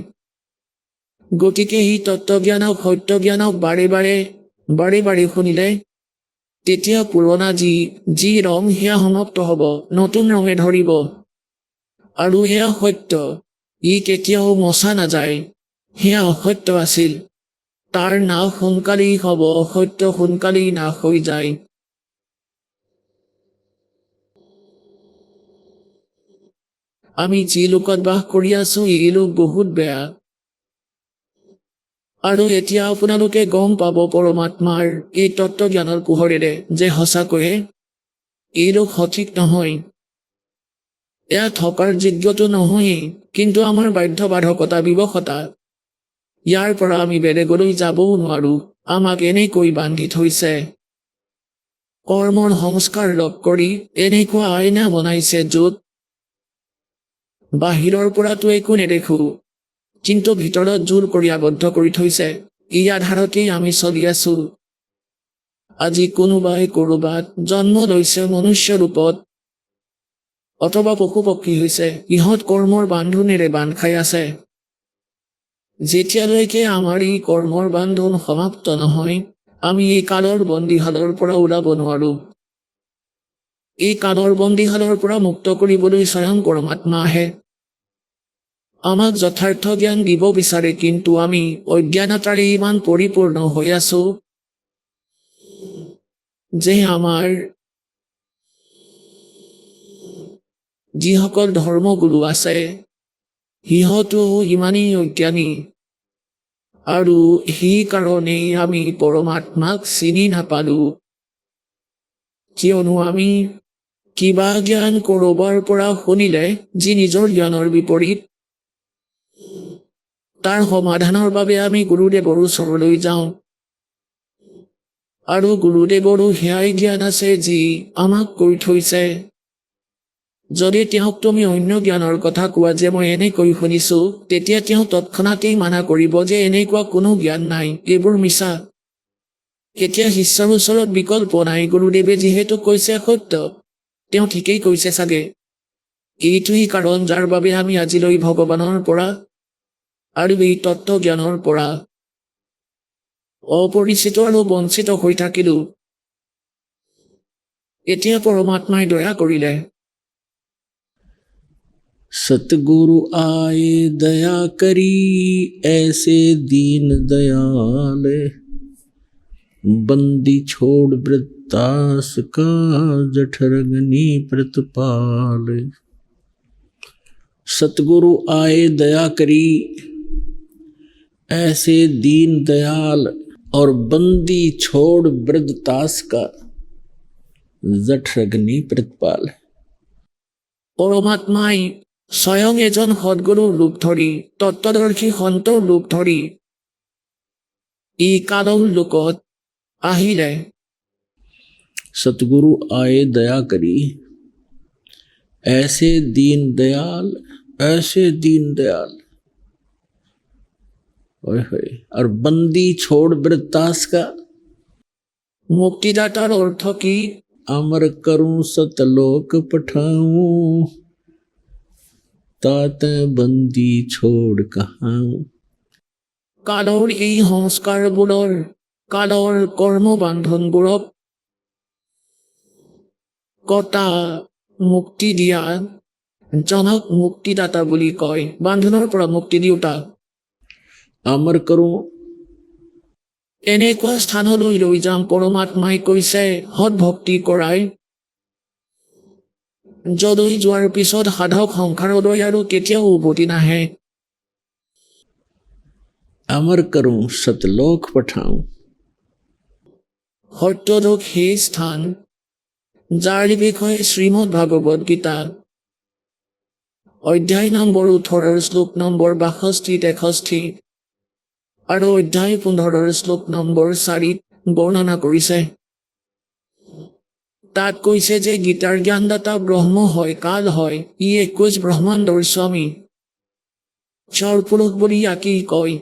গতিকে এই তত্ত্বজ্ঞানক, সত্যজ্ঞানক বাৰে বাৰে শুনিলে তেতিয়া পুৰণা যি ৰং সেয়া সমাপ্ত হ'ব, নতুন ৰঙে ধৰিব। আৰু সেয়া সত্য, ই কেতিয়াও মচা নাযায়। সেয়া অসত্য আছিল, তাৰ নাশ সোনকালেই হ'ব, অসত্য সোনকালেই নাশ হৈ যায়। আমি যি লোকত বাস কৰি আছো, এই লোক বহুত বেয়া। আৰু এতিয়া আপোনালোকে গম পাব পৰমাত্মাৰ এই তত্ত্বজ্ঞানৰ পোহৰেৰে যে সঁচাকৈয়ে এই লোক সঠিক নহয়। এয়া থকাৰ যোগ্যটো নহয়েই, কিন্তু আমাৰ বাধ্যবাধকতা, বিবশতা, ইয়াৰ পৰা আমি বেলেগলৈ যাবও নোৱাৰো। আমাক এনেকৈ বান্ধি থৈছে। কৰ্মৰ সংস্কাৰ লগ কৰি এনেকুৱা আইনা বনাইছে য'ত বাহিৰৰ পৰাতো একো নেদেখো, কিন্তু ভিতৰত জোৰ কৰি আবদ্ধ কৰি থৈছে। এই আধাৰতেই আমি চলি আছো। আজি কোনোবাই ক'ৰবাত জন্ম লৈছে মনুষ্য ৰূপত, অথবা পশু পক্ষী হৈছে, ইহঁত কৰ্মৰ বান্ধোনেৰে বান্ধ খাই আছে। যেতিয়ালৈকে আমাৰ এই কৰ্মৰ বান্ধোন সমাপ্ত নহয়, আমি এই কালৰ বন্দীশালৰ পৰা ওলাব নোৱাৰো। এই কালৰ বন্দীশালৰ পৰা মুক্ত কৰিবলৈ স্বয়ং পৰমাত্মা আহে। আমাক যথাৰ্থ জ্ঞান দিব বিচাৰে, কিন্তু আমি অজ্ঞানতাৰে ইমান পৰিপূৰ্ণ হৈ আছো যে আমাৰ যিসকল ধৰ্মগুৰু আছে সিহঁতো ইমানেই অজ্ঞানী। আৰু সেইকাৰণেই আমি পৰমাত্মাক চিনি নাপালো। কিয়নো আমি কিবা জ্ঞান কৰোবাৰ পৰা শুনিলে যি নিজৰ জ্ঞানৰ বিপৰীত, তাৰ সমাধানৰ বাবে আমি গুৰুদেৱৰ ওচৰলৈ যাওঁ। আৰু গুৰুদেৱৰো সেয়াই জ্ঞান আছে যি আমাক কৈ থৈছে। যদি তেওঁক তুমি অন্য জ্ঞানৰ কথা কোৱা যে মই এনেকৈ শুনিছো, তেতিয়া তেওঁ তৎক্ষণাতেই মানা কৰিব যে এনেকুৱা কোনো জ্ঞান নাই, এইবোৰ মিছা। এতিয়া ঈশ্বৰৰ ওচৰত বিকল্প নাই। গুৰুদেৱে যিহেতু কৈছে সত্য, তেওঁ ঠিকেই কৈছে চাগে। এইটোৱেই কাৰণ যাৰ বাবে আমি আজিলৈ ভগৱানৰ পৰা আৰু এই তত্ত্বজ্ঞানৰ পৰা অপৰিচিত আৰু বঞ্চিত হৈ থাকিলো। এতিয়া পৰমাত্মাই দয়া কৰিলে। सतगुरु आए दया करी ऐसे दीन दयाल बंदी छोड़ वृत्ति तास का जठरग्नि प्रतिपाल। सतगुरु आए दया करी ऐसे दीन दयाल, और बंदी छोड़ वृद्ध तास का जठरग्नि प्रतिपाल। পৰমাত্মাই স্বয়ং এজন সদগুৰুৰ ৰূপ ধৰি তত্ত্বদৰ্শী সন্তৰ ৰূপ ধৰি ই কালৰ লোকত আহিলে। सतगुरु आए दया करी ऐसे दीन दयाल, ऐसे दीन दयाल, ओए होए, और बंदी छोड़ वृत्तास का মুক্তিদাতাৰ অৰ্থ কি? अमर करूं सतलोक पठाऊं, ताते बंदी छोड़ कहाऊं। কালৰ এই সংস্কাৰবোৰৰ কালৰ কৰ্মবান্ধনবোৰক কটা মুক্তি দিয়া জনক মুক্তিদাতা বুলি কয়। বান্ধনৰ পৰা মুক্তি দিওঁতা। अमर करूं এনেকুৱা স্থানলৈ লৈ যাম পৰমাত্মাই কৈছে সৎ ভক্তি কৰাই, যলৈ যোৱাৰ পিছত সাধক সংসাৰলৈ আৰু কেতিয়াও উভতি নাহে। अमर करूं सतलोक पठाऊं। সত্যলোক সেই স্থান যাৰ বিষয়ে শ্ৰীমদ ভাগৱত গীতা অধ্যায় নম্বৰ 18 শ্লোক নম্বৰ 62-63 আৰু অধ্যায় 15 শ্লোক নম্বৰ 4 বৰ্ণনা কৰিছে। তাত কৈছে যে গীতাৰ জ্ঞানদাতা ব্ৰহ্ম হয়, কাল হয়, ই 21 ব্ৰহ্মাণ্ডৰ স্বামী। স্বৰপুৰুষ বুলি ইয়াকেই কয়।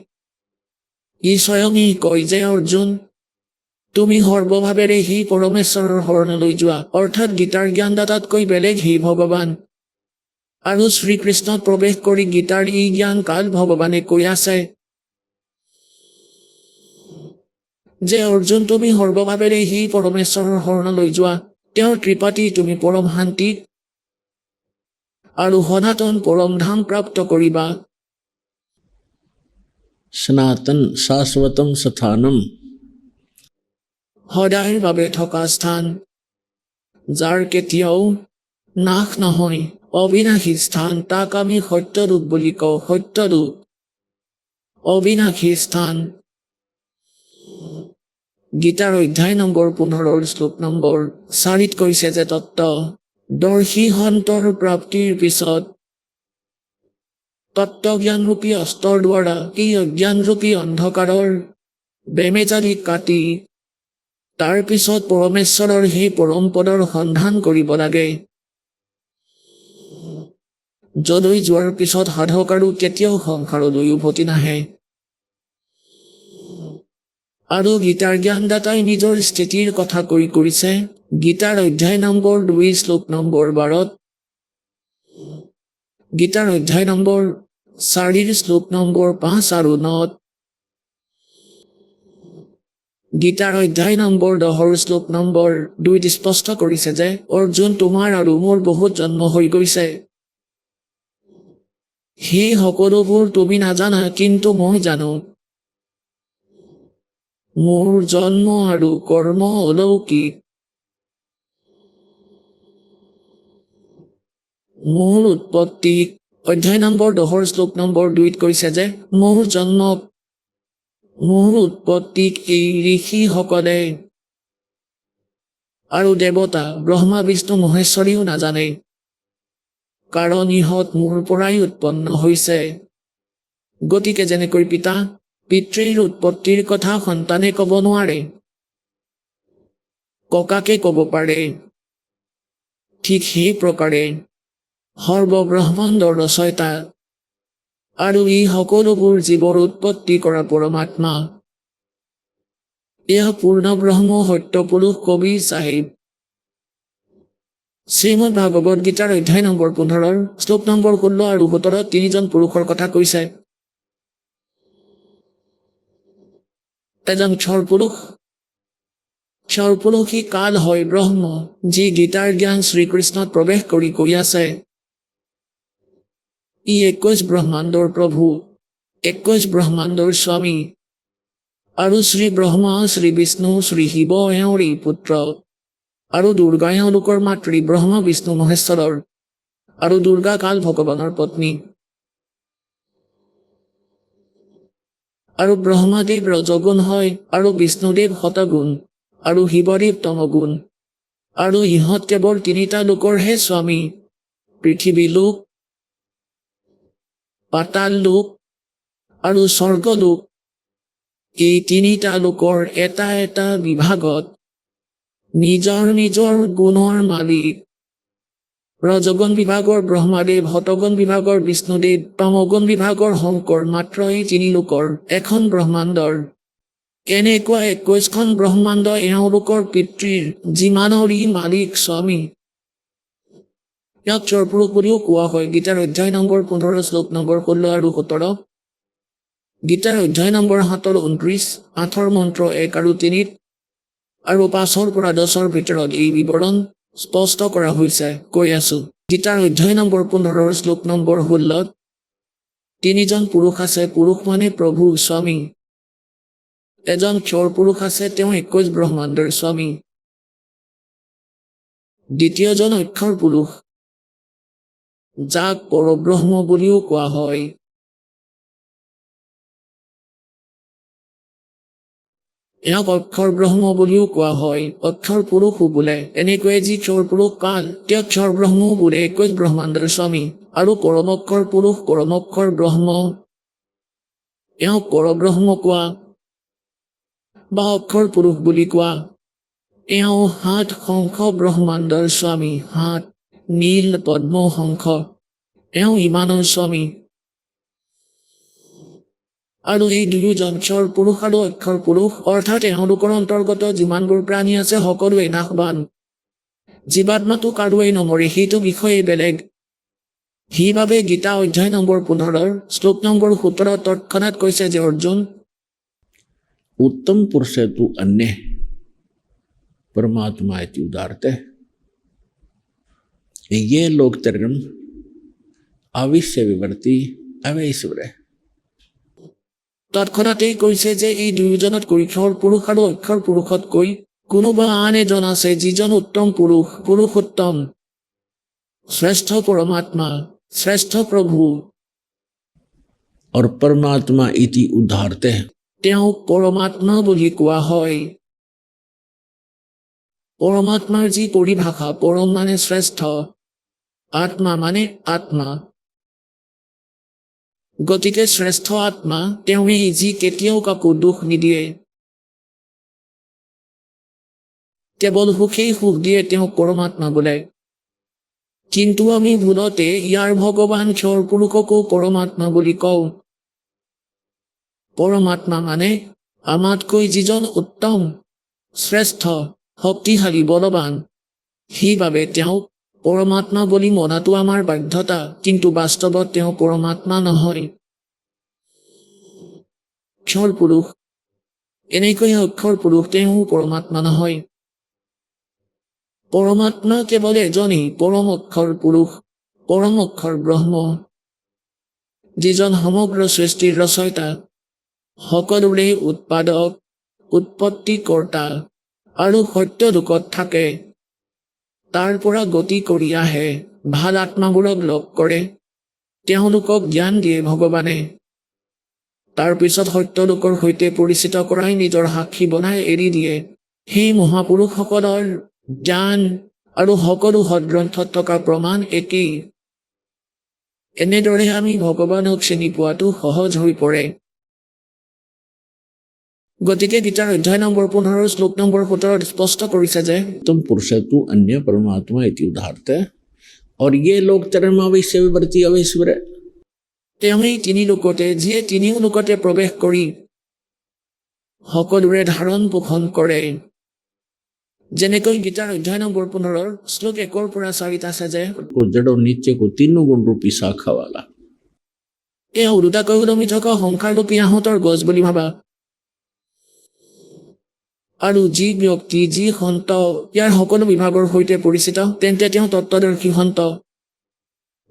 ই স্বয়ঙেই কয় যে অৰ্জুন, তুমি সৰ্বভাৱেৰে সেই পৰমেশ্বৰৰ শৰণলৈ যোৱা, অৰ্থাৎ গীতাৰ জ্ঞানদাতাতকৈ বেলেগ সেই ভগৱান। আৰু শ্ৰীকৃষ্ণত প্ৰৱেশ কৰি গীতাৰ এই জ্ঞান কাল ভগৱানে কৈ আছে যে অৰ্জুন, তুমি সৰ্বভাৱেৰে সেই পৰমেশ্বৰৰ শৰণলৈ যোৱা, তেওঁৰ কৃপাতি তুমি পৰম শান্তি আৰু সনাতন পৰম ধাম প্ৰাপ্ত কৰিবা। सनातन शाश्वतम स्थानम, সদায়ৰ বাবে থকা স্থান, যাৰ কেতিয়াও নাশ নহয়, অবিনাশী স্থান, তাক আমি সত্যৰূপ বুলি কওঁ। সত্যৰূপ অবিনাশী স্থান। গীতাৰ অধ্যায় নম্বৰ 15 শ্লোক নম্বৰ 4 কৈছে যে তত্ত্বদৰ্শী সন্তৰ প্ৰাপ্তিৰ পিছত তত্ত্বজ্ঞানৰূপী অস্ত্ৰৰ দ্বাৰা এই অজ্ঞানৰূপী অন্ধকাৰৰ বেমেজালি কাটি তাৰ পিছত পৰমেশ্বৰৰ সেই পৰম পদৰ সন্ধান কৰিব লাগে, যলৈ যোৱাৰ পিছত সাধক আৰু কেতিয়াও সংসাৰলৈ উভতি নাহে। আৰু গীতাৰ জ্ঞানদাতাই নিজৰ স্থিতিৰ কথা কৈ কৰিছে গীতাৰ অধ্যায় নম্বৰ 2 শ্লোক নম্বৰ 12, গীতাৰ অধ্যায় নম্বৰ 4 শ্লোক নম্বৰ 5 আৰু 9, গীতাৰ অধ্যায় নম্বৰ 10 শ্লোক নম্বৰ 2 স্পষ্ট কৰিছে যে অৰ্জুন, তোমাৰ আৰু মোৰ বহুত জন্ম হৈ গৈছে। সেই সকলোবোৰ তুমি নাজানা, কিন্তু মই জানো। মোৰ জন্ম আৰু কৰ্ম অলৌকিক। মোৰ উৎপত্তি অধ্যায় নম্বৰ 10 শ্লোক নম্বৰ 2 কৈছে যে মোৰ জন্ম, মোৰ উৎপত্তিক এই ঋষিসকলে আৰু দেৱতা ব্ৰহ্মা বিষ্ণু মহেশ্বৰীও নাজানে, কাৰণ ইহঁত মোৰ পৰাই উৎপন্ন হৈছে। গতিকে যেনেকৈ পিতা পিতৃৰ উৎপত্তিৰ কথা সন্তানে ক'ব নোৱাৰে, ককাকে ক'ব পাৰে, ঠিক সেই প্ৰকাৰে সৰ্বব্ৰহ্মাণ্ডৰ ৰচয়িতা আৰু এই সকলোবোৰ জীৱৰ উৎপত্তি কৰা পৰমাত্মা, এয়া পূৰ্ণ ব্ৰহ্ম সত্যপুৰুষ কবিৰ চাহিব। শ্ৰীমদ ভাগৱত গীতাৰ অধ্যায় নম্বৰ 15 শ্লোক নম্বৰ 16 আৰু 17 তিনিজন পুৰুষৰ কথা কৈছে। এজন স্বৰপুৰুষী কাল হয় ব্ৰহ্ম, যি গীতাৰ জ্ঞান শ্ৰীকৃষ্ণত প্ৰৱেশ কৰি কৈ আছে ই 21 ব্ৰহ্মাণ্ডৰ প্ৰভু, 21 ব্ৰহ্মাণ্ডৰ স্বামী, আৰু শ্ৰী ব্ৰহ্মা, শ্ৰী বিষ্ণু, শ্ৰী শিৱ এওঁৰেই পুত্ৰ। আৰু দুৰ্গা এওঁলোকৰ মাতৃ ব্ৰহ্মা বিষ্ণু মহেশ্বৰৰ আৰু দুৰ্গা কাল ভগৱানৰ পত্নী আৰু ব্ৰহ্মাদেৱ ৰজগুণ হয় আৰু বিষ্ণুদেৱ শতগুণ আৰু শিৱদেৱ তমগুণ আৰু ইহঁত কেৱল তিনিটা লোকৰহে স্বামী পৃথিৱী লোক পাতাল লোক আৰু স্বৰ্গলোক এই তিনিটা লোকৰ এটা এটা বিভাগত নিজৰ নিজৰ গুণৰ মালিক ৰজগুণ বিভাগৰ ব্ৰহ্মাদেৱ শতগুণ বিভাগৰ বিষ্ণুদেৱ তমগুণ বিভাগৰ শংকৰ মাত্ৰ এই তিনি লোকৰ এখন ব্ৰহ্মাণ্ডৰ কেনেকুৱা 21খন ব্ৰহ্মাণ্ড এওঁলোকৰ পিতৃৰ যিমানৰি মালিক স্বামী ইয়াক চৰপুৰুষ বুলিও কোৱা হয় গীতাৰ অধ্যায় নম্বৰ 15 শ্লোক নম্বৰ 16 আৰু 17 গীতাৰ অধ্যায় নম্বৰ 7 29 8 মন্ত্ৰ 1 আৰু 3 আৰু 5 পৰা 10 ভিতৰত এই বিৱৰণ স্পষ্ট কৰা হৈছে কৈ আছো গীতাৰ অধ্যায় নম্বৰ 15 শ্লোক নম্বৰ 16 তিনিজন পুৰুষ আছে পুৰুষ মানে প্ৰভু স্বামী এজন ক্ষৰ পুৰুষ আছে তেওঁ 21 ব্ৰহ্মাণ্ডৰ স্বামী দ্বিতীয়জন অক্ষৰ পুৰুষ যাক পৰব্ৰহ্ম বুলিও কোৱা হয় ইয়াক অক্ষৰ ব্ৰহ্ম বুলিও কোৱা হয় অক্ষৰ পুৰুষো বোলে এনেকৈয়ে যি ক্ষৰ পুৰুষ কাল তেওঁ ক্ষৰ ব্ৰহ্মও বোলে 21 ব্ৰহ্মাণ্ডৰ স্বামী আৰু পৰমক্ষৰ পুৰুষ পৰমক্ষৰ ব্ৰহ্ম এওঁক পৰব্ৰহ্ম কোৱা বা অক্ষৰ পুৰুষ বুলি কোৱা এওঁ 7 শংখ ব্ৰহ্মাণ্ডৰ স্বামী 7 নীল পদ্ম শংখ এওঁ ইমানৰ স্বামী আৰু এই দুয়োজন ক্ষৰ পুৰুষ আৰু অক্ষৰ পুৰুষ অৰ্থাৎ এওঁলোকৰ অন্তৰ্গত যিমানবোৰ প্ৰাণী আছে সকলোৱে নাশবান জীৱাত্মাটো কাৰোৱেই নমৰে সেইটো বিষয়ে বেলেগ সেইবাবে গীতা অধ্যায় নম্বৰ 15 শ্লোক নম্বৰ 17 তৎক্ষণাৎ কৈছে যে অৰ্জুন उत्तम पुरुष है तू अन्य परमात्मा इति उदारते ये लोग तरम अविश्य विवर्ती अवैश्वर তৎক্ষণাতেই কৈছে যে এই দুয়োজনতকৈ ক্ষৰ পুৰুষ আৰু অক্ষৰ পুৰুষতকৈ কোনোবা আন এজন আছে যিজন উত্তম পুৰুষ পুৰুষোত্তম শ্ৰেষ্ঠ পৰমাত্মা শ্ৰেষ্ঠ প্ৰভু और परमात्मा इति उदारते তেওঁক পৰমাত্মা বুলি কোৱা হয় পৰমাত্মাৰ যি পৰিভাষা পৰম মানে শ্ৰেষ্ঠ আত্মা মানে আত্মা গতিকে শ্ৰেষ্ঠ আত্মা তেওঁৱেই যি কেতিয়াও কাকো দুখ নিদিয়ে কেৱল সুখেই সুখ দিয়ে তেওঁক পৰমাত্মা বোলে কিন্তু আমি ভুলতে ইয়াৰ ভগৱান ক্ষৰ পুৰুষকো পৰমাত্মা বুলি কওঁ পৰমাত্মা মানে আমাতকৈ যিজন উত্তম শ্ৰেষ্ঠ শক্তিশালী বলৱান সেইবাবে তেওঁক পৰমাত্মা বুলি মনাটো আমাৰ বাধ্যতা কিন্তু বাস্তৱত তেওঁ পৰমাত্মা নহয় ক্ষৰ পুৰুষ এনেকৈ অক্ষৰ পুৰুষ তেওঁ পৰমাত্মা নহয় পৰমাত্মা কেৱল এজনেই পৰম অক্ষৰ পুৰুষ পৰম অক্ষৰ ব্ৰহ্ম যিজন সমগ্ৰ সৃষ্টিৰ ৰচয়িতা সকলোৰে উৎপাদক উৎপত্তিকৰ্তা আৰু সত্য লোকত থাকে তাৰ পৰা গতি কৰি আহে ভাল আত্মাবোৰক লগ কৰে তেওঁলোকক জ্ঞান দিয়ে ভগৱানে তাৰ পিছত সত্য লোকৰ সৈতে পৰিচিত কৰাই নিজৰ সাক্ষী বনাই এৰি দিয়ে সেই মহাপুৰুষসকলৰ জ্ঞান আৰু সকলো সদগ্ৰন্থত থকা প্ৰমাণ একেই এনেদৰে আমি ভগৱানক চিনি পোৱাটো সহজ হৈ পৰে গতিকে গীতাৰ অধ্যায় নম্বৰ 15 শ্লোক নম্বৰ 17 স্পষ্ট কৰিছে যে उत्तम पुरुष है तू अन्य परमात्मा इति उदारते और ये लोग तरम अवैश्य विवर्ती अवैश्वर তেওঁৱেই তিনি লোকতে যিয়ে তিনিও লোকতে প্ৰৱেশ কৰি সকলোৰে ধাৰণ পোষণ কৰে যেনেকৈ গীতাৰ অধ্যায় নম্বৰ 15 শ্লোক 1 পৰা 4 আছে যে को जड़ और नीचे को तीनों गुण रूपी शाखा वाला এই উৰুটাকৈ ওলমি থকা সংসাৰৰূপী আহঁতৰ গছ বুলি ভাবা আৰু যি ব্যক্তি যি সন্ত ইয়াৰ সকলো বিভাগৰ সৈতে পৰিচিত তেন্তে তেওঁ তত্ত্বদৰ্শী সন্ত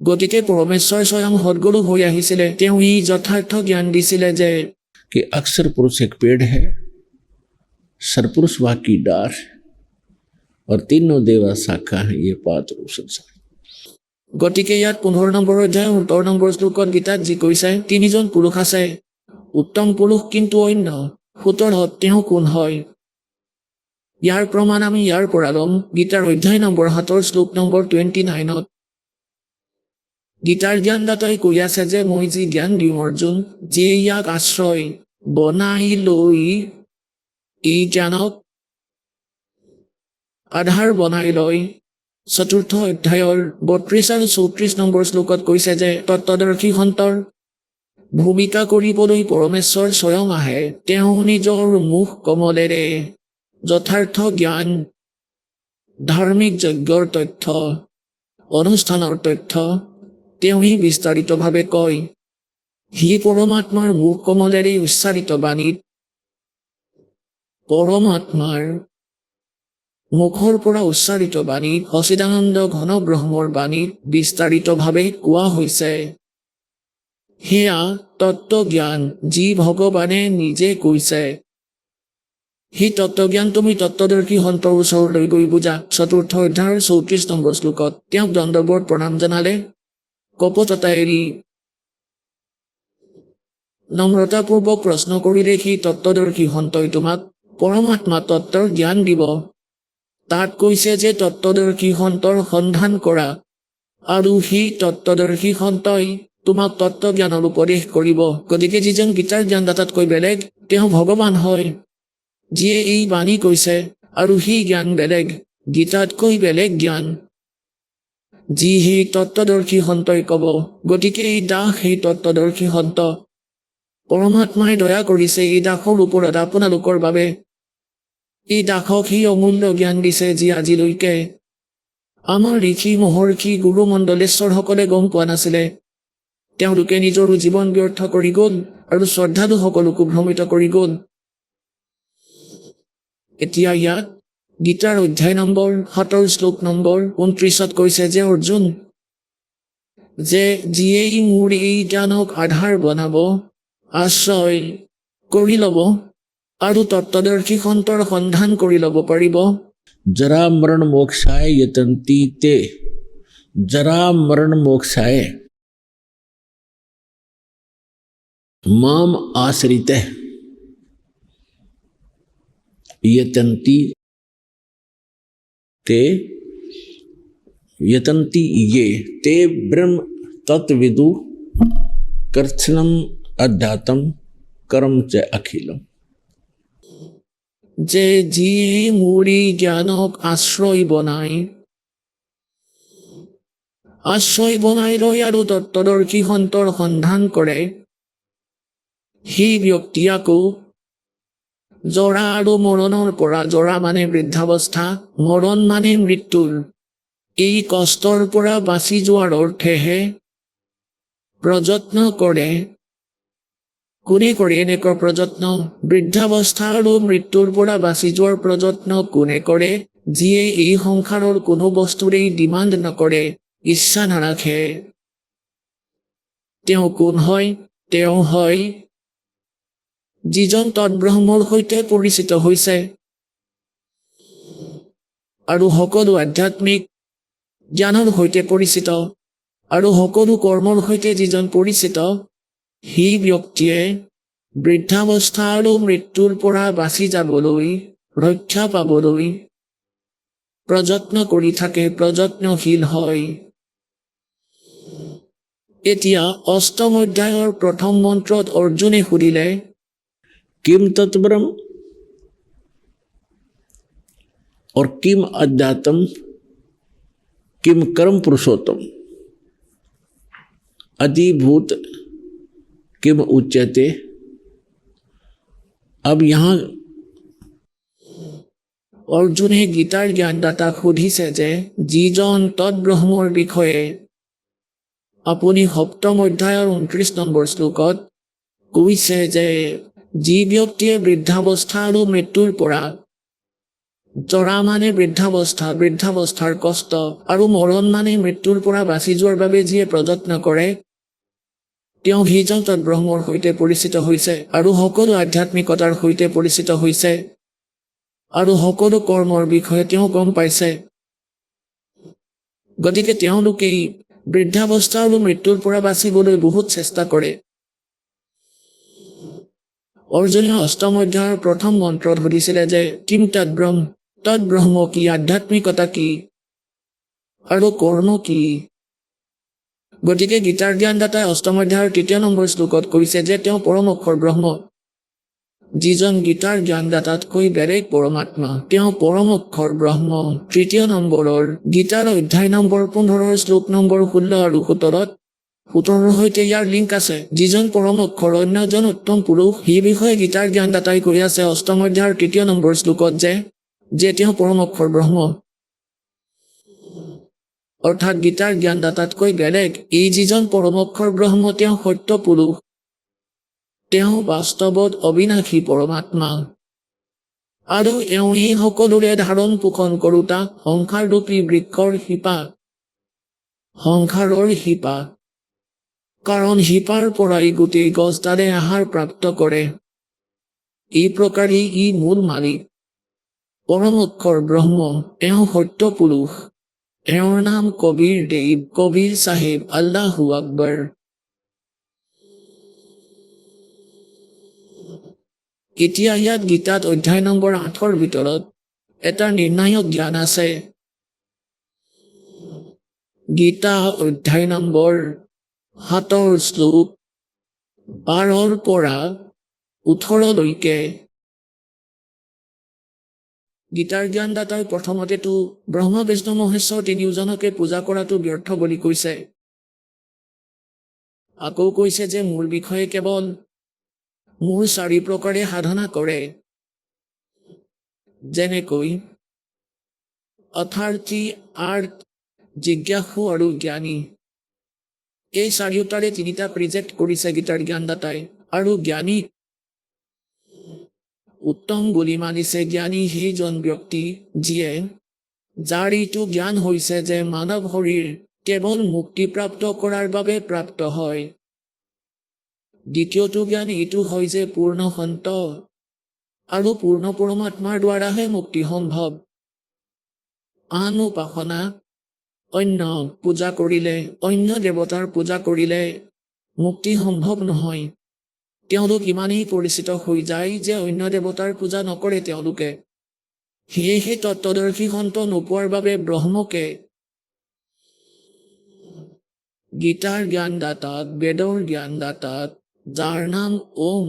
গতিকে পৰমেশ্বৰ স্বয়ং সদগুৰু হৈ আহিছিলে তেওঁ ই যথাৰ্থ জ্ঞান দিছিলে যে कि अक्षर पुरुष एक पेड़ है सरपुरुष वाकी डार और तीनों देवा शाखा है ये पांच रूप संसार। গতিকে ইয়াত 15 নম্বৰ অধ্যায় 17 নম্বৰ শ্লোকত গীতাত যি কৈছে তিনিজন পুৰুষ আছে উত্তম পুৰুষ কিন্তু অন্য 17 তেওঁ কোন হয় ইয়াৰ প্ৰমাণ আমি ইয়াৰ পৰা ল'ম গীতাৰ অধ্যায় নম্বৰ 7 শ্লোক নম্বৰ 29ত গীতাৰ জ্ঞানদাতাই কৈ আছে যে মই যি জ্ঞান দিওঁ অৰ্জুন যে ইয়াক আশ্ৰয় বনাই লৈ এই জ্ঞানক আধাৰ বনাই লৈ চতুৰ্থ অধ্যায়ৰ 32 আৰু 34 নম্বৰ শ্লোকত কৈছে যে তত্ত্বদৰ্শী সন্তৰ ভূমিকা কৰিবলৈ পৰমেশ্বৰ স্বয়ং আহে তেওঁ নিজৰ মুখ কমলেৰে যথাৰ্থ জ্ঞান ধাৰ্মিক যজ্ঞৰ তথ্য অনুষ্ঠানৰ তথ্য তেওঁহি বিস্তাৰিতভাৱে কয় সি পৰমাত্মাৰ মুখ কমলেৰে উচ্চাৰিত বাণীত পৰমাত্মাৰ মুখৰ পৰা উচ্চাৰিত বাণীত সচিদানন্দ ঘন ব্ৰহ্মৰ বাণীত বিস্তাৰিতভাৱে কোৱা হৈছে সেয়া তত্ত্বজ্ঞান যি ভগৱানে নিজে কৈছে সেই তত্ত্বজ্ঞান তুমি তত্ত্বদৰ্শী সন্তৰ ওচৰলৈ গৈ বুজা চতুৰ্থ অধ্যায়ৰ 34 নম্বৰ শ্লোকত তেওঁক দণ্ডৱত প্ৰণাম জনালে কপটতা এৰি নম্ৰতাপূৰ্বক প্ৰশ্ন কৰিলে সেই তত্ত্বদৰ্শী সন্তই তোমাক পৰমাত্মা তত্ত্বৰ জ্ঞান দিব তাত কৈছে যে তত্ত্বদৰ্শী সন্তৰ সন্ধান কৰা আৰু সেই তত্ত্বদৰ্শী সন্তই তোমাক তত্ত্বজ্ঞানৰ উপদেশ কৰিব গতিকে যিজন গীতাৰ জ্ঞানদাতাতকৈ বেলেগ তেওঁ ভগৱান হয় যিয়ে এই বাণী কৈছে আৰু সেই জ্ঞান বেলেগ গীতাতকৈ বেলেগ জ্ঞান যি সেই তত্ত্বদৰ্শী সন্তই ক'ব গতিকে এই দাস সেই তত্ত্বদৰ্শী সন্ত পৰমাত্মাই দয়া কৰিছে এই দাসৰ ওপৰত আপোনালোকৰ বাবে এই দাসক সি অমূল্য জ্ঞান দিছে যি আজিলৈকে আমাৰ ঋষি মহৰ্ষি গুৰু মণ্ডলেশ্বৰসকলে গম পোৱা নাছিলে তেওঁলোকে নিজৰ জীৱন ব্যৰ্থ কৰি গ'ল আৰু শ্ৰদ্ধালুসকলকো ভ্ৰমিত কৰি গ'ল এতিয়া ইয়াত গীতাৰ অধ্যায় নম্বৰ 7 শ্লোক নম্বৰ 29ত কৈছে যে অৰ্জুন যে যিয়েই মোৰ এই জ্ঞানক আধাৰ বনাব আশ্ৰয় কৰি ল'ব আৰু তত্ত্বদৰ্শী সন্তৰ সন্ধান কৰি ল'ব পাৰিব जरा मरण मोक्षाय यतन्ति ते जरा मरण मोक्षाय माम आश्रिते यतन्ति ते यतन्ति ये ते ब्रह्म तत्विदु कर्षणम अध्यात्म कर्म च अखिलम যে যিয়ে মোৰ এই জ্ঞানক আশ্ৰয় বনাই লৈ আৰু তত্ত্বদৰ্শী সন্তৰ সন্ধান কৰে সেই ব্যক্তি আকৌ জৰা আৰু মৰণৰ পৰা জৰা মানে বৃদ্ধাৱস্থা মৰণ মানে মৃত্যুৰ এই কষ্টৰ পৰা বাচি যোৱাৰ অৰ্থেহে প্ৰযত্ন কৰে কোনে কৰে এনেকুৱা প্ৰযত্ন বৃদ্ধাৱস্থা আৰু মৃত্যুৰ পৰা বাচি যোৱাৰ প্ৰযত্ন কোনে কৰে যিয়ে এই সংসাৰৰ কোনো বস্তুৰেই ডিমাণ্ড নকৰে ইচ্ছা নাৰাখে তেওঁ কোন হয় তেওঁ হয় যিজন তৎব্ৰহ্মৰ সৈতে পৰিচিত হৈছে আৰু সকলো আধ্যাত্মিক জ্ঞানৰ সৈতে পৰিচিত আৰু সকলো কৰ্মৰ সৈতে যিজন পৰিচিত সেই ব্যক্তিয়ে বৃদ্ধাৱস্থা আৰু মৃত্যুৰ পৰা বাচি যাবলৈ ৰক্ষা পাবলৈ প্ৰযত্ন কৰি থাকে প্ৰযত্নশীল হয় এতিয়া অষ্টম অধ্যায়ৰ প্ৰথম মন্ত্ৰত অৰ্জুনে সুধিলে किम तत्ब्रह्म और किम अध्यात्म किम कर्म पुरुषोत्तम अधिभूत किम उच्यते अब यहाँ অৰ্জুনে গীতাৰ জ্ঞানদাতাক সুধিছে যে যিজন তৎব্ৰহ্মৰ বিষয়ে আপুনি সপ্তম অধ্যায়ৰ 29 নম্বৰ শ্লোকত কৈছে যে যি ব্যক্তিয়ে বৃদ্ধাৱস্থা আৰু মৃত্যুৰ পৰা জৰা মানে বৃদ্ধাৱস্থাৰ কষ্ট আৰু মৰণ মানে মৃত্যুৰ পৰা বাচি যোৱাৰ বাবে যিয়ে প্ৰযত্ন কৰে তেওঁ সিজন তৎব্ৰহ্মৰ সৈতে পৰিচিত হৈছে আৰু সকলো আধ্যাত্মিকতাৰ সৈতে পৰিচিত হৈছে আৰু সকলো কৰ্মৰ বিষয়ে তেওঁ গম পাইছে। গতিকে তেওঁলোকেই বৃদ্ধাৱস্থা আৰু মৃত্যুৰ পৰা বাচিবলৈ বহুত চেষ্টা কৰে। অৰ্জুনে অষ্টম অধ্যায়ৰ প্ৰথম মন্ত্ৰত সুধিছিলে যে কিম তদ্ব্ৰহ্ম, তদ্ব্ৰহ্ম কি, আধ্যাত্মিকতা কি আৰু কৰ্ম কি। গতিকে গীতাৰ জ্ঞানদাতাই অষ্টম অধ্যায়ৰ ৩য় নম্বৰ শ্লোকত কৈছে যে তেওঁ পৰম অক্ষৰ ব্ৰহ্ম, যিজন গীতাৰ জ্ঞানদাতাতকৈ বেলেগ পৰমাত্মা, তেওঁ পৰম অক্ষৰ ব্ৰহ্ম। ৩য় নম্বৰৰ গীতাৰ অধ্যায় নম্বৰ ১৫ শ্লোক নম্বৰ ১৬ আৰু ১৭ত ১৭ৰ সৈতে ইয়াৰ লিংক আছে। যিজন পৰম অক্ষৰ, অন্যজন উত্তম পুৰুষ, সেই বিষয়ে গীতাৰ জ্ঞানদাতাই কৈ আছে অষ্টম অধ্যায়ৰ ৩য় নম্বৰ শ্লোকত যে তেওঁ পৰম অক্ষৰ ব্ৰহ্ম, অৰ্থাৎ গীতাৰ জ্ঞানদাতাতকৈ বেলেগ। এই যিজন পৰম অক্ষৰ ব্ৰহ্ম, তেওঁ সত্য পুৰুষ, তেওঁ বাস্তৱত অবিনাশী পৰমাত্মা আৰু এওঁ এই সকলোৰে ধাৰণ পোষণ কৰোতা সংসাৰৰূপী বৃক্ষৰ শিপা, সংসাৰৰ শিপা। কাৰণ শিপাৰ পৰাই গোটেই গছডালে আহাৰ প্ৰাপ্ত কৰে। এই প্ৰকাৰেই ই মূল মালিক, পৰম অক্ষৰ ব্ৰহ্ম, এওঁ সত্য পুৰুষ। এওঁৰ নাম কবীৰ দেৱ, কবীৰ চাহেব, আল্লাহু আকবৰ। এতিয়া ইয়াত গীতাত অধ্যায় নম্বৰ ৮ৰ ভিতৰত এটা নিৰ্ণায়ক জ্ঞান আছে। গীতা অধ্যায় নম্বৰ ৭ৰ শ্লোক ১২ৰ পৰা ১৮লৈকে। গীতাৰ জ্ঞানদাতাই প্ৰথমতেতো ব্ৰহ্মা বিষ্ণু মহেশ্বৰ তিনিওজনকে পূজা কৰাটো ব্যৰ্থ বুলি কৈছে। আকৌ কৈছে যে মোৰ বিষয়ে কেৱল মোৰ ৪ প্ৰকাৰে সাধনা কৰে, যেনেকৈ অথাৰ্থী, আৰ্ট, জিজ্ঞাসু আৰু জ্ঞানী। এই ৪টাৰে ৩টা প্ৰিজেক্ট কৰিছে গীতাৰ জ্ঞানদাতাই। আৰু জ্ঞানীক উত্তম বুলি মানিছে। জ্ঞানী সেইজন ব্যক্তি যাৰ এইটো জ্ঞান হৈছে যে মানৱ শৰীৰ কেৱল মুক্তিপ্ৰাপ্ত কৰাৰ বাবে প্ৰাপ্ত হয়। দ্বিতীয়টো জ্ঞান এইটো হয় যে পূৰ্ণ সন্ত আৰু পূৰ্ণ পৰমাত্মাৰ দ্বাৰাহে মুক্তি সম্ভৱ। আন উপাসনা, অন্য পূজা কৰিলে, অন্য দেৱতাৰ পূজা কৰিলে মুক্তি সম্ভৱ নহয়। তেওঁলোক ইমানেই পৰিচিত হৈ যায় যে অন্য দেৱতাৰ পূজা নকৰে তেওঁলোকে। সেয়েহে তত্ত্বদৰ্শী সন্ত নোপোৱাৰ বাবে ব্ৰহ্মকে, গীতাৰ জ্ঞানদাতাক, বেদৰ জ্ঞানদাতাক, যাৰ নাম ওম,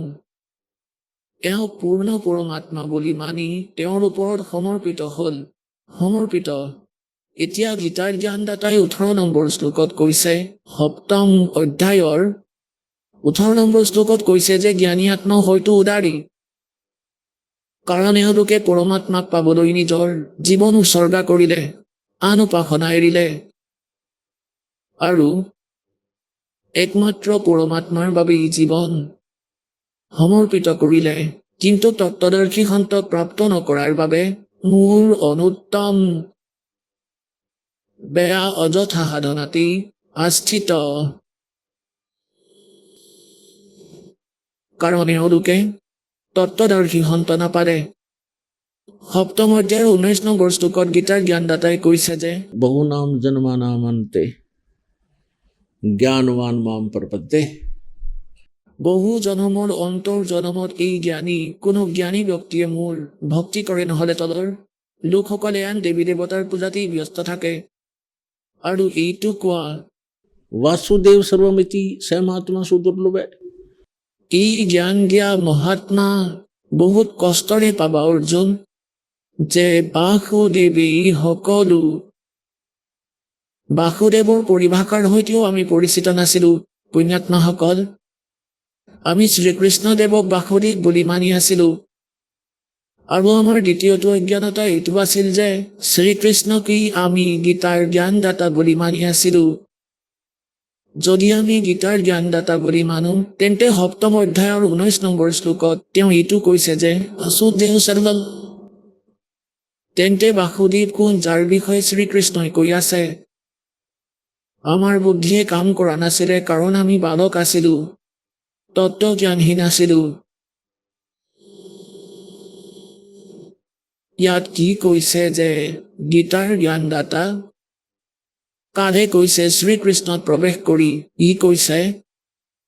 এওঁ পূৰ্ণ পৰমাত্মা বুলি মানি তেওঁৰ ওপৰত সমৰ্পিত। এতিয়া গীতাৰ জ্ঞানদাতাই ১৮ নম্বৰ শ্লোকত কৈছে, সপ্তম অধ্যায়ৰ ১৮ নম্বৰ শ্লোকত কৈছে যে জ্ঞানী আত্মা হয়তো উদাৰী, কাৰণ এওঁলোকে পৰমাত্মাক পাবলৈ নিজৰ জীৱন উৎসৰ্গা কৰিলে, আন উপাসনা এৰিলে আৰু একমাত্ৰ পৰমাত্মাৰ বাবেই জীৱন সমৰ্পিত কৰিলে। কিন্তু তত্ত্বদৰ্শী সন্তক প্ৰাপ্ত নকৰাৰ বাবে মোৰ অনুত্তম বেয়া অযথা সাধনাতেই আস্থিত। কাৰণ এওঁলোকে তত্ত্বদৰ্শী সন্ত নাপালে। সপ্তম অধ্যায়ৰ ১৯ নম্বৰ শ্লোকত গীতাৰ জ্ঞানদাতাই কৈছে যে বহু নাম জন্মানামন্তে জ্ঞানৱান মাম প্ৰপদ্যে। বহু জনমৰ অন্তৰ জনমত এই জ্ঞানী, কোনো জ্ঞানী ব্যক্তিয়ে মোৰ ভক্তি কৰে, নহলে তলৰ লোকসকলে আন দেৱী দেৱতাৰ পূজাতেই ব্যস্ত থাকে। আৰু এইটো কোৱা বাসুদেৱ সৰ্বমিতি স্বয়মাত্মা সুদুৰ্লভে। এই জ্ঞান দিয়া মহাত্মা বহুত কষ্টৰে পাবা অৰ্জুন, যে বাসুদেৱেই সকলো। বাসুদেৱৰ পৰিভাষাৰ সৈতেও আমি পৰিচিত নাছিলো পুণ্যাত্মাসকল। আমি শ্ৰীকৃষ্ণদেৱক বাসুদেৱ বুলি মানি আছিলো। আৰু আমাৰ দ্বিতীয়টো অজ্ঞানতা এইটো আছিল যে শ্ৰীকৃষ্ণকেই আমি গীতাৰ জ্ঞানদাতা বুলি মানি আছিলো। যদি আমি গীতাৰ জ্ঞানদাতা বুলি মানো, তেন্তে সপ্তম অধ্যায়ৰ ১৯ নম্বৰ শ্লোকত তেওঁ এইটো কৈছে যে বাসুদেৱ সৰ্বম। তেন্তে বাসুদেৱ কোন, যাৰ বিষয়ে শ্ৰীকৃষ্ণই কৈ আছে? আমাৰ বুদ্ধিয়ে কাম কৰা নাছিলে, কাৰণ আমি বালক আছিলো, তত্ত্বজ্ঞানহীন আছিলো। ইয়াত কি কৈছে যে গীতাৰ জ্ঞানদাতা কালে কৈছে শ্ৰীকৃষ্ণত প্ৰৱেশ কৰি ই কৈছে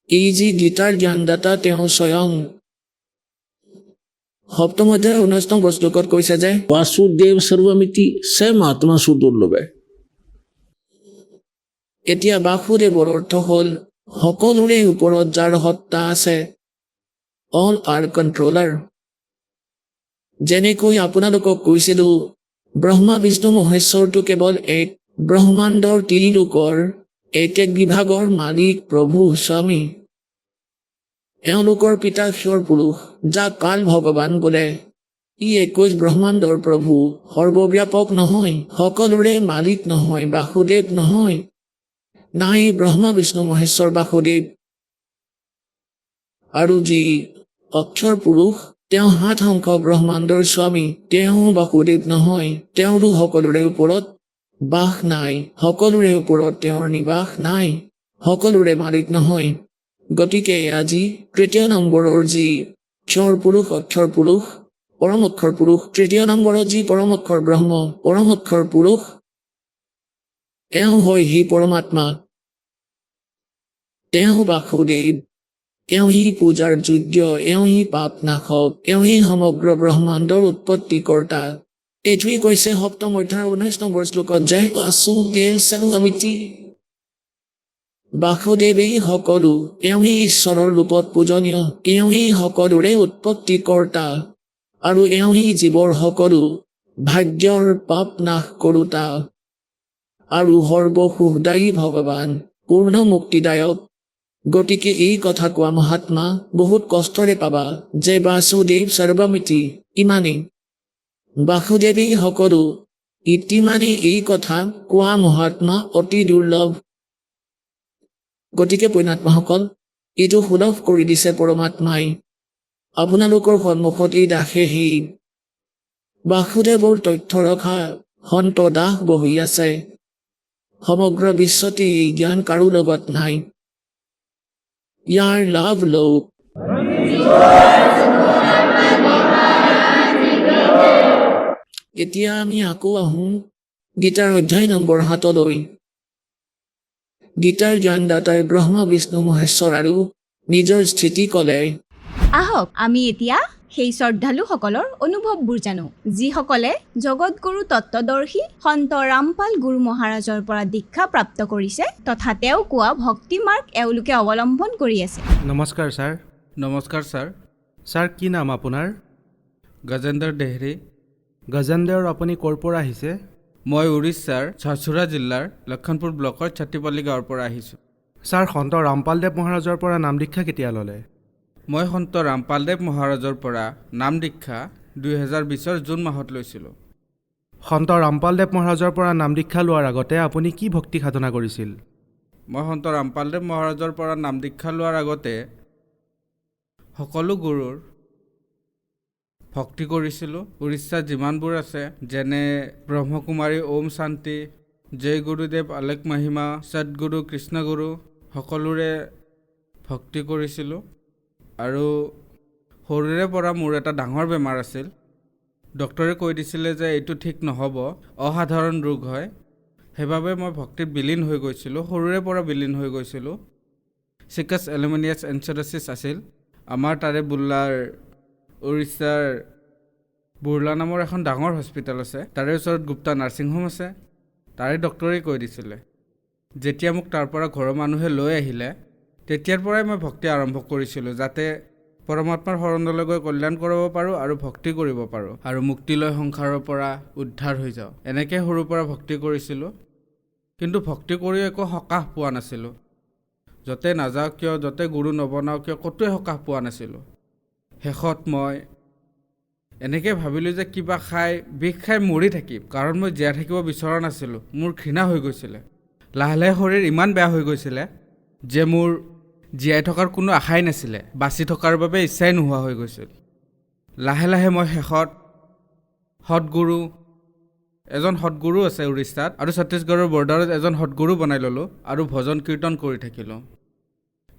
এই যি গীতাৰ জ্ঞানদাতা তেওঁ স্বয়ং সপ্তম অধ্যায় 19 নম্বৰ শ্লোকত কৈছে যে वासुदेव सर्वमिति स महात्मा सुदुर्लभ है। এতিয়া বাসুদেৱৰ অৰ্থ হ'ল সকলোৰে ওপৰত যাৰ সত্তা আছে, অল আৰ কণ্ট্ৰলাৰ। যেনেকৈ আপোনালোকক কৈছিলো ব্ৰহ্মা বিষ্ণু মহেশ্বৰটো কেৱল এক ব্ৰহ্মাণ্ডৰ তিনিলোকৰ এক এক বিভাগৰ মালিক প্ৰভু স্বামী। এওঁলোকৰ পিতা ঈশ্বৰ পুৰুষ যাক কাল ভগৱান বোলে। ই 21 ব্ৰহ্মাণ্ডৰ প্ৰভু, সৰ্বব্যাপক নহয়, সকলোৰে মালিক নহয়, বাসুদেৱ নহয়। নাই ব্ৰহ্মা বিষ্ণু মহেশ্বৰ বাসুদেৱ। আৰু যি অক্ষৰ পুৰুষ তেওঁ 7 সংখ্যক ব্ৰহ্মাণ্ডৰ স্বামী, তেওঁ বাসুদেৱ নহয়। তেওঁৰো সকলোৰে ওপৰত বাস নাই, সকলোৰে ওপৰত তেওঁৰ নিবাস নাই, সকলোৰে মালিক নহয়। গতিকে আজি তৃতীয় নম্বৰৰ যি অক্ষৰ পুৰুষ পৰম অক্ষৰ পুৰুষ, তৃতীয় নম্বৰত যি পৰম অক্ষৰ ব্ৰহ্ম পৰম অক্ষৰ পুৰুষ, এওঁ হয় সি পৰমাত্মা, তেওঁ বাসুদেৱ, এওঁ সি পূজাৰ যোগ্য, এওঁ সি পাপ নাশক, এওঁ সি সমগ্ৰ ব্ৰহ্মাণ্ডৰ উৎপত্তিকৰ্তা। এইটোৱে কৈছে সপ্তম অধ্যায়ৰ 19 নম্বৰ শ্লোকত যে বাসুদেৱ সৰ্বমিতি। বাসুদেৱেই সকলো, এওঁহি ঈশ্বৰৰ ৰূপত পূজনীয়, এওঁহি সকলোৰে উৎপত্তিকৰ্তা, আৰু এওঁহি জীৱৰ সকলো ভাগ্যৰ পাপ নাশ কৰোতা, আৰু সৰ্বসুখদায়ী ভগৱান, পূৰ্ণ মুক্তিদায়ক। গতিকে এই কথা কোৱা মহাত্মা বহুত কষ্টৰে পাবা যে বাসুদেৱ সৰ্বমিতি, ইমানেই বাসুদেৱেই সকলো, ইতিমানেই এই কথা কোৱা মহাত্মা অতি দুৰ্লভ। গতিকে পুণ্যাত্মাসকল, এইটো সুলভ কৰি দিছে পৰমাত্মাই। আপোনালোকৰ সন্মুখত এই দাসে সেই বাসুদেৱৰ তথ্য ৰখা সন্ত দাস বহি আছে। সমগ্ৰ বিশ্বতে এই জ্ঞান কাৰো লগত নাই। ইয়াৰ লাভ লওক। এতিয়া আমি আকৌ আহোঁ গীতাৰ অধ্যায় নম্বৰ 7লৈ। গীতাৰ জ্ঞানদাতাই ব্ৰহ্মা বিষ্ণু মহেশ্বৰ আৰু নিজৰ স্থিতি ক'লে। আহক আমি এতিয়া সেই শ্ৰদ্ধালুসকলৰ অনুভৱবোৰ জানো, যিসকলে জগতগুৰু তত্ত্বদৰ্শী সন্ত ৰামপাল গুৰু মহাৰাজৰ পৰা দীক্ষা প্ৰাপ্ত কৰিছে তথা তেওঁ কোৱা ভক্তি মাৰ্গ এওঁলোকে অৱলম্বন কৰি আছে। নমস্কাৰ ছাৰ। নমস্কাৰ ছাৰ। ছাৰ কি নাম আপোনাৰ? গজেন্দ্ৰ দেহৰী। গজেন্দ্ৰৰ আপুনি ক'ৰ পৰা আহিছে? মই উৰিষ্যাৰ ঝাৰচুৰা জিলাৰ লক্ষণপুৰ ব্লকৰ ছাত্ৰীপল্লী গাঁৱৰ পৰা আহিছোঁ। ছাৰ সন্ত ৰামপালদেৱ মহাৰাজৰ পৰা নাম দীক্ষা কেতিয়া ল'লে? মই সন্ত ৰামপালদেৱ মহাৰাজৰ পৰা নাম দীক্ষা 2020 জুন মাহত লৈছিলোঁ। সন্ত ৰামপালদেৱ মহাৰাজৰ পৰা নাম দীক্ষা লোৱাৰ আগতে আপুনি কি ভক্তি সাধনা কৰিছিল? মই সন্ত ৰামপালদেৱ মহাৰাজৰ পৰা নাম দীক্ষা লোৱাৰ আগতে সকলো গুৰুৰ ভক্তি কৰিছিলোঁ। উৰিষ্যাত যিমানবোৰ আছে যেনে ব্ৰহ্মকুমাৰী ওম শান্তি, জয় গুৰুদেৱ আলেক মহিমা, সদগুৰু কৃষ্ণগুৰু, সকলোৰে ভক্তি কৰিছিলোঁ। আৰু সৰুৰে পৰা মোৰ এটা ডাঙৰ বেমাৰ আছিল। ডক্টৰে কৈ দিছিলে যে এইটো ঠিক নহ'ব, অসাধাৰণ ৰোগ হয়। সেইবাবে মই ভক্তিত বিলীন হৈ গৈছিলোঁ, সৰুৰে পৰা বিলীন হৈ গৈছিলোঁ। চিকাছ এলুমিনিয়াছ এনচেডাছিছ আছিল। আমাৰ তাৰে বুৰ্লাৰ উৰিষ্যাৰ বুৰ্লা নামৰ এখন ডাঙৰ হস্পিটেল আছে, তাৰে ওচৰত গুপ্তা নাৰ্ছিং হোম আছে। তাৰে ডক্টৰে কৈ দিছিলে। যেতিয়া মোক তাৰ পৰা ঘৰৰ মানুহে লৈ আহিলে তেতিয়াৰ পৰাই মই ভক্তি আৰম্ভ কৰিছিলোঁ, যাতে পৰমাত্মাৰ শৰণলৈ গৈ কল্যাণ কৰিব পাৰোঁ আৰু ভক্তি কৰিব পাৰোঁ আৰু মুক্তি লৈ সংসাৰৰ পৰা উদ্ধাৰ হৈ যাওঁ। এনেকৈ সৰুৰ পৰা ভক্তি কৰিছিলোঁ। কিন্তু ভক্তি কৰিও একো সকাহ পোৱা নাছিলোঁ। য'তে নাযাওঁ কিয়, য'তে গুৰু নবনাওঁ কিয়, ক'তোৱে সকাহ পোৱা নাছিলোঁ। শেষত মই এনেকৈ ভাবিলোঁ যে কিবা খাই বিষ খাই মৰি থাকিম, কাৰণ মই জীয়াই থাকিব বিচৰা নাছিলোঁ। মোৰ ঘৃণা হৈ গৈছিলে। লাহে লাহে শৰীৰ ইমান বেয়া হৈ গৈছিলে যে মোৰ জীয়াই থকাৰ কোনো আশাই নাছিলে, বাচি থকাৰ বাবে ইচ্ছাই নোহোৱা হৈ গৈছিল। লাহে লাহে মই শেষত এজন সৎগুৰু আছে উৰিষ্যাত, আৰু ছত্তীশগড়ৰ বৰ্ডাৰত এজন সৎগুৰু বনাই ল'লোঁ আৰু ভজন কীৰ্তন কৰি থাকিলোঁ।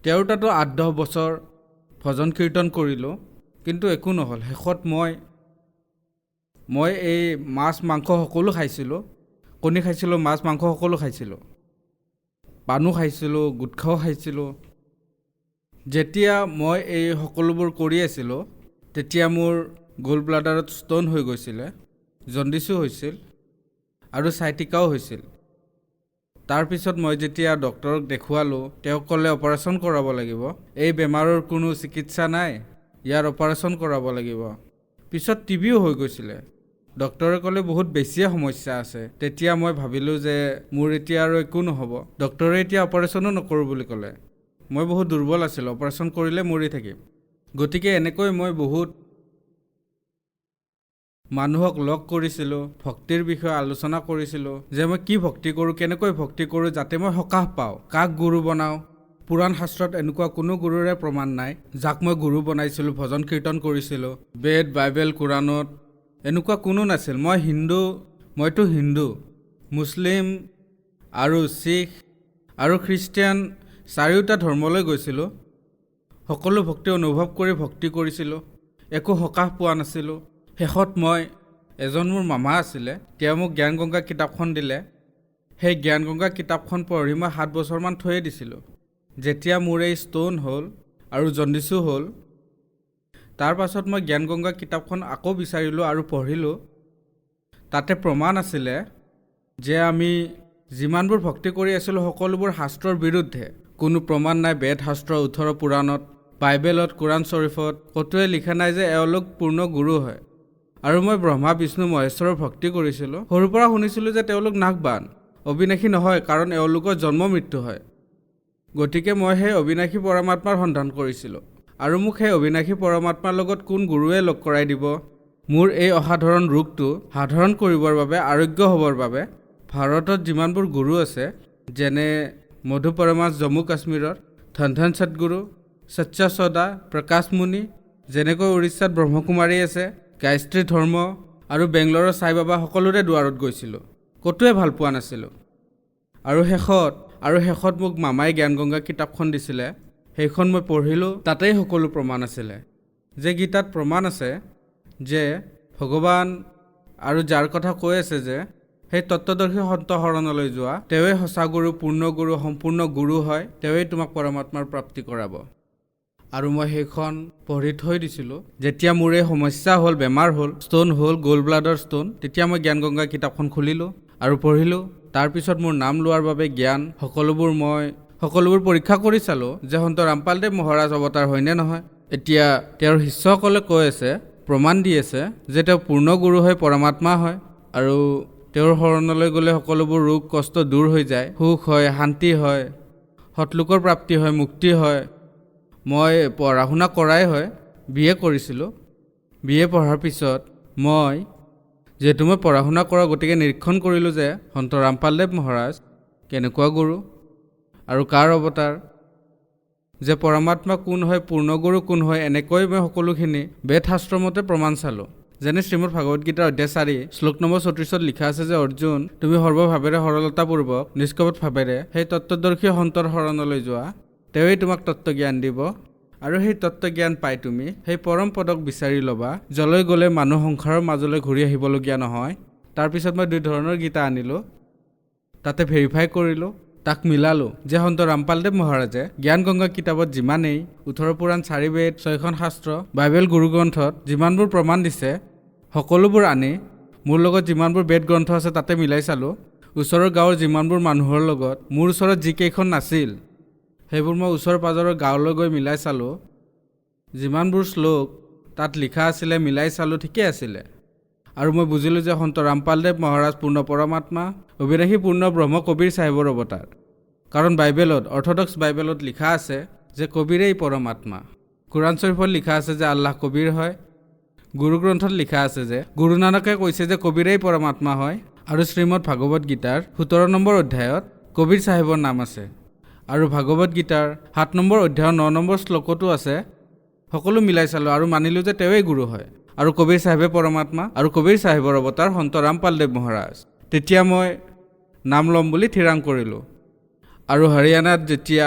তেওঁৰ তাতো 8-10 বছৰ ভজন কীৰ্তন কৰিলোঁ, কিন্তু একো নহ'ল। শেষত মই মই এই মাছ মাংস সকলো খাইছিলোঁ, কণী খাইছিলোঁ, মাছ মাংস সকলো খাইছিলোঁ, পানো খাইছিলোঁ, গুটখাও খাইছিলোঁ। যেতিয়া মই এই সকলোবোৰ কৰি আছিলোঁ তেতিয়া মোৰ গ'ল্ড ব্লাডাৰত ষ্ট'ন হৈ গৈছিলে, জণ্ডিছো হৈছিল আৰু চাইটিকাও হৈছিল। তাৰপিছত মই যেতিয়া ডক্টৰক দেখুৱালোঁ, তেওঁ ক'লে অপাৰেশ্যন কৰাব লাগিব, এই বেমাৰৰ কোনো চিকিৎসা নাই, ইয়াৰ অপাৰেশ্যন কৰাব লাগিব। পিছত টিবিও হৈ গৈছিলে। ডক্টৰে ক'লে বহুত বেছিয়ে সমস্যা আছে। তেতিয়া মই ভাবিলোঁ যে মোৰ এতিয়া আৰু একো নহ'ব, ডক্টৰে এতিয়া অপাৰেশ্যনো নকৰোঁ বুলি ক'লে। মই বহুত দুৰ্বল আছিলোঁ, অপাৰেশ্যন কৰিলে মৰি থাকিম। গতিকে এনেকৈ মই বহুত মানুহক লগ কৰিছিলোঁ, ভক্তিৰ বিষয়ে আলোচনা কৰিছিলোঁ যে মই কি ভক্তি কৰোঁ, কেনেকৈ ভক্তি কৰোঁ, যাতে মই সকাহ পাওঁ, কাক গুৰু বনাওঁ। পুৰাণ শাস্ত্ৰত এনেকুৱা কোনো গুৰুৰে প্ৰমাণ নাই যাক মই গুৰু বনাইছিলোঁ, ভজন কীৰ্তন কৰিছিলোঁ। বেদ, বাইবেল, কোৰাণত এনেকুৱা কোনো নাছিল। মইতো হিন্দু, মুছলিম আৰু শিখ আৰু খ্ৰীষ্টিয়ান চাৰিওটা ধৰ্মলৈ গৈছিলোঁ। সকলো ভক্তি অনুভৱ কৰি ভক্তি কৰিছিলোঁ, একো সকাহ পোৱা নাছিলোঁ। শেষত এজন মোৰ মামা আছিলে, তেওঁ মোক জ্ঞান গংগা কিতাপখন দিলে। সেই জ্ঞান গংগা কিতাপখন পঢ়ি মই 7 বছৰমান থৈয়ে দিছিলোঁ। যেতিয়া মোৰ এই ষ্ট'ন হ'ল আৰু জণ্ডিছো হ'ল, তাৰ পাছত মই জ্ঞান গংগা কিতাপখন আকৌ বিচাৰিলোঁ আৰু পঢ়িলোঁ। তাতে প্ৰমাণ আছিলে যে আমি যিমানবোৰ ভক্তি কৰি আছিলোঁ সকলোবোৰ শাস্ত্ৰৰ বিৰুদ্ধে। কোনো প্ৰমাণ নাই বেদ শাস্ত্ৰ 18 পুৰাণত, বাইবেলত, কোৰাণ শ্বৰীফত ক'তোৱে লিখা নাই যে এওঁলোক পূৰ্ণ গুৰু হয়। আৰু মই ব্ৰহ্মা বিষ্ণু মহেশ্বৰৰ ভক্তি কৰিছিলোঁ। সৰুৰ পৰা শুনিছিলোঁ যে তেওঁলোক নাগবান, অবিনাশী নহয়, কাৰণ এওঁলোকৰ জন্ম মৃত্যু হয়। গতিকে মই সেই অবিনাশী পৰমাত্মাৰ সন্ধান কৰিছিলোঁ। আৰু মোক সেই অবিনাশী পৰমাত্মাৰ লগত কোন গুৰুৱে লগ কৰাই দিব। মোৰ এই অসাধাৰণ ৰোগটো সাধাৰণ কৰিবৰ বাবে, আৰোগ্য হ'বৰ বাবে ভাৰতত যিমানবোৰ গুৰু আছে, যেনে মধু পৰমাছ জম্মু কাশ্মীৰৰ, ধন সদগুৰু, সচ্চা সদা, প্ৰকাশ মুনি, যেনেকৈ উৰিষ্যাত ব্ৰহ্মকুমাৰী আছে, গায়ত্ৰী ধৰ্ম আৰু বেংগলোৰৰ সাই বাবা, সকলোৰে দুৱাৰত গৈছিলোঁ, ক'তোৱে ভাল পোৱা নাছিলোঁ। আৰু শেষত মোক মামাই জ্ঞান গংগা কিতাপখন দিছিলে, সেইখন মই পঢ়িলোঁ। তাতেই সকলো প্ৰমাণ আছিলে যে গীতাত প্ৰমাণ আছে যে ভগৱান আৰু যাৰ কথা কৈ আছে যে সেই তত্ত্বদৰ্শী সন্ত শৰণলৈ যোৱা, তেওঁৱেই সঁচা গুৰু, পূৰ্ণ গুৰু, সম্পূৰ্ণ গুৰু হয়, তেওঁৱেই তোমাক পৰমাত্মাৰ প্ৰাপ্তি কৰাব। আৰু মই সেইখন পঢ়ি থৈ দিছিলোঁ। যেতিয়া মোৰ এই সমস্যা হ'ল, বেমাৰ হ'ল, ষ্ট'ন হ'ল, গ'ল্ড ব্লাডৰ ষ্ট'ন, তেতিয়া মই জ্ঞান গংগা কিতাপখন খুলিলোঁ আৰু পঢ়িলোঁ। তাৰপিছত মোৰ নাম লোৱাৰ বাবে জ্ঞান সকলোবোৰ পৰীক্ষা কৰি চালোঁ যে সন্ত ৰামপালদেৱ মহাৰাজ অৱতাৰ হয়নে নহয়। এতিয়া তেওঁৰ শিষ্যসকলে কৈ আছে, প্ৰমাণ দি আছে যে তেওঁ পূৰ্ণ গুৰু হয়, পৰমাত্মা হয়, আৰু তেওঁৰ শৰণলৈ গ'লে সকলোবোৰ ৰোগ কষ্ট দূৰ হৈ যায়, সুখ হয়, শান্তি হয়, সৎলোকৰ প্ৰাপ্তি হয়, মুক্তি হয়। মই পঢ়া শুনা কৰাই হয়, BA কৰিছিলোঁ। BA পঢ়াৰ পিছত যিহেতু মই পঢ়া শুনা কৰা, গতিকে নিৰীক্ষণ কৰিলোঁ যে সন্ত ৰামপালদেৱ মহাৰাজ কেনেকুৱা গুৰু আৰু কাৰ অৱতাৰ, যে পৰমাত্মা কোন হয়, পূৰ্ণগুৰু কোন হয়। এনেকৈ মই সকলোখিনি বেদ শাস্ত্ৰৰ মতে প্ৰমাণ চালোঁ। যেনে শ্ৰীমদ ভাগৱত গীতাৰ অধ্যায় 4 শ্লোক নম্বৰ 34 লিখা আছে যে অৰ্জুন, তুমি সৰ্বভাৱেৰে সৰলতাপূৰ্বক নিষ্কপট ভাৱেৰে সেই তত্ত্বদৰ্শী সন্তৰ শৰণলৈ যোৱা, তেওঁৱেই তোমাক তত্ত্বজ্ঞান দিব। আৰু সেই তত্ত্বজ্ঞান পাই তুমি সেই পৰম পদক বিচাৰি ল'বা, যলৈ গ'লে মানুহ সংসাৰৰ মাজলৈ ঘূৰি আহিবলগীয়া নহয়। তাৰপিছত মই 2 ধৰণৰ গীতা আনিলোঁ, তাতে ভেৰিফাই কৰিলোঁ, তাক মিলালোঁ যে সন্ত ৰামপালদেৱ মহাৰাজে জ্ঞান গংগা কিতাপত যিমানেই 18 পুৰাণ, 4 বেদ, 6খন শাস্ত্ৰ, বাইবেল গুৰু গ্ৰন্থত যিমানবোৰ প্ৰমাণ দিছে, সকলোবোৰ আনি মোৰ লগত যিমানবোৰ বেদ গ্ৰন্থ আছে তাতে মিলাই চালোঁ। ওচৰৰ গাঁৱৰ যিমানবোৰ মানুহৰ লগত মোৰ ওচৰত যিকেইখন নাছিল, সেইবোৰ মই ওচৰ পাজৰৰ গাঁৱলৈ গৈ মিলাই চালোঁ। যিমানবোৰ শ্লোক তাত লিখা আছিলে মিলাই চালোঁ, ঠিকেই আছিলে। আৰু মই বুজিলোঁ যে সন্ত ৰামপালদেৱ মহাৰাজ পূৰ্ণ পৰমাত্মা, অবিনাশী পূৰ্ণ ব্ৰহ্ম কবিৰ চাহেবৰ অৱতাৰ। কাৰণ বাইবেলত, অৰ্থডক্স বাইবেলত লিখা আছে যে কবিৰেই পৰমাত্মা। কোৰাণ শ্বৰীফত লিখা আছে যে আল্লাহ কবিৰ হয়। গুৰু গ্ৰন্থত লিখা আছে যে গুৰু নানকে কৈছে যে কবিৰেই পৰমাত্মা হয়। আৰু শ্ৰীমদ ভাগৱত গীতাৰ 17 নম্বৰ অধ্যায়ত কবিৰ চাহেবৰ নাম আছে। আৰু ভাগৱত গীতাৰ 7 নম্বৰ অধ্যায়ৰ 9 নম্বৰ শ্লোকতো আছে। সকলো মিলাই চালোঁ আৰু মানিলোঁ যে তেওঁৱেই গুৰু হয় আৰু কবিৰ চাহেবে পৰমাত্মা আৰু কবিৰ চাহেবৰ অৱতাৰ সন্ত ৰামপালদেৱ মহাৰাজ। তেতিয়া মই নাম ল'ম বুলি থিৰাং কৰিলোঁ। আৰু হাৰিয়ানাত যেতিয়া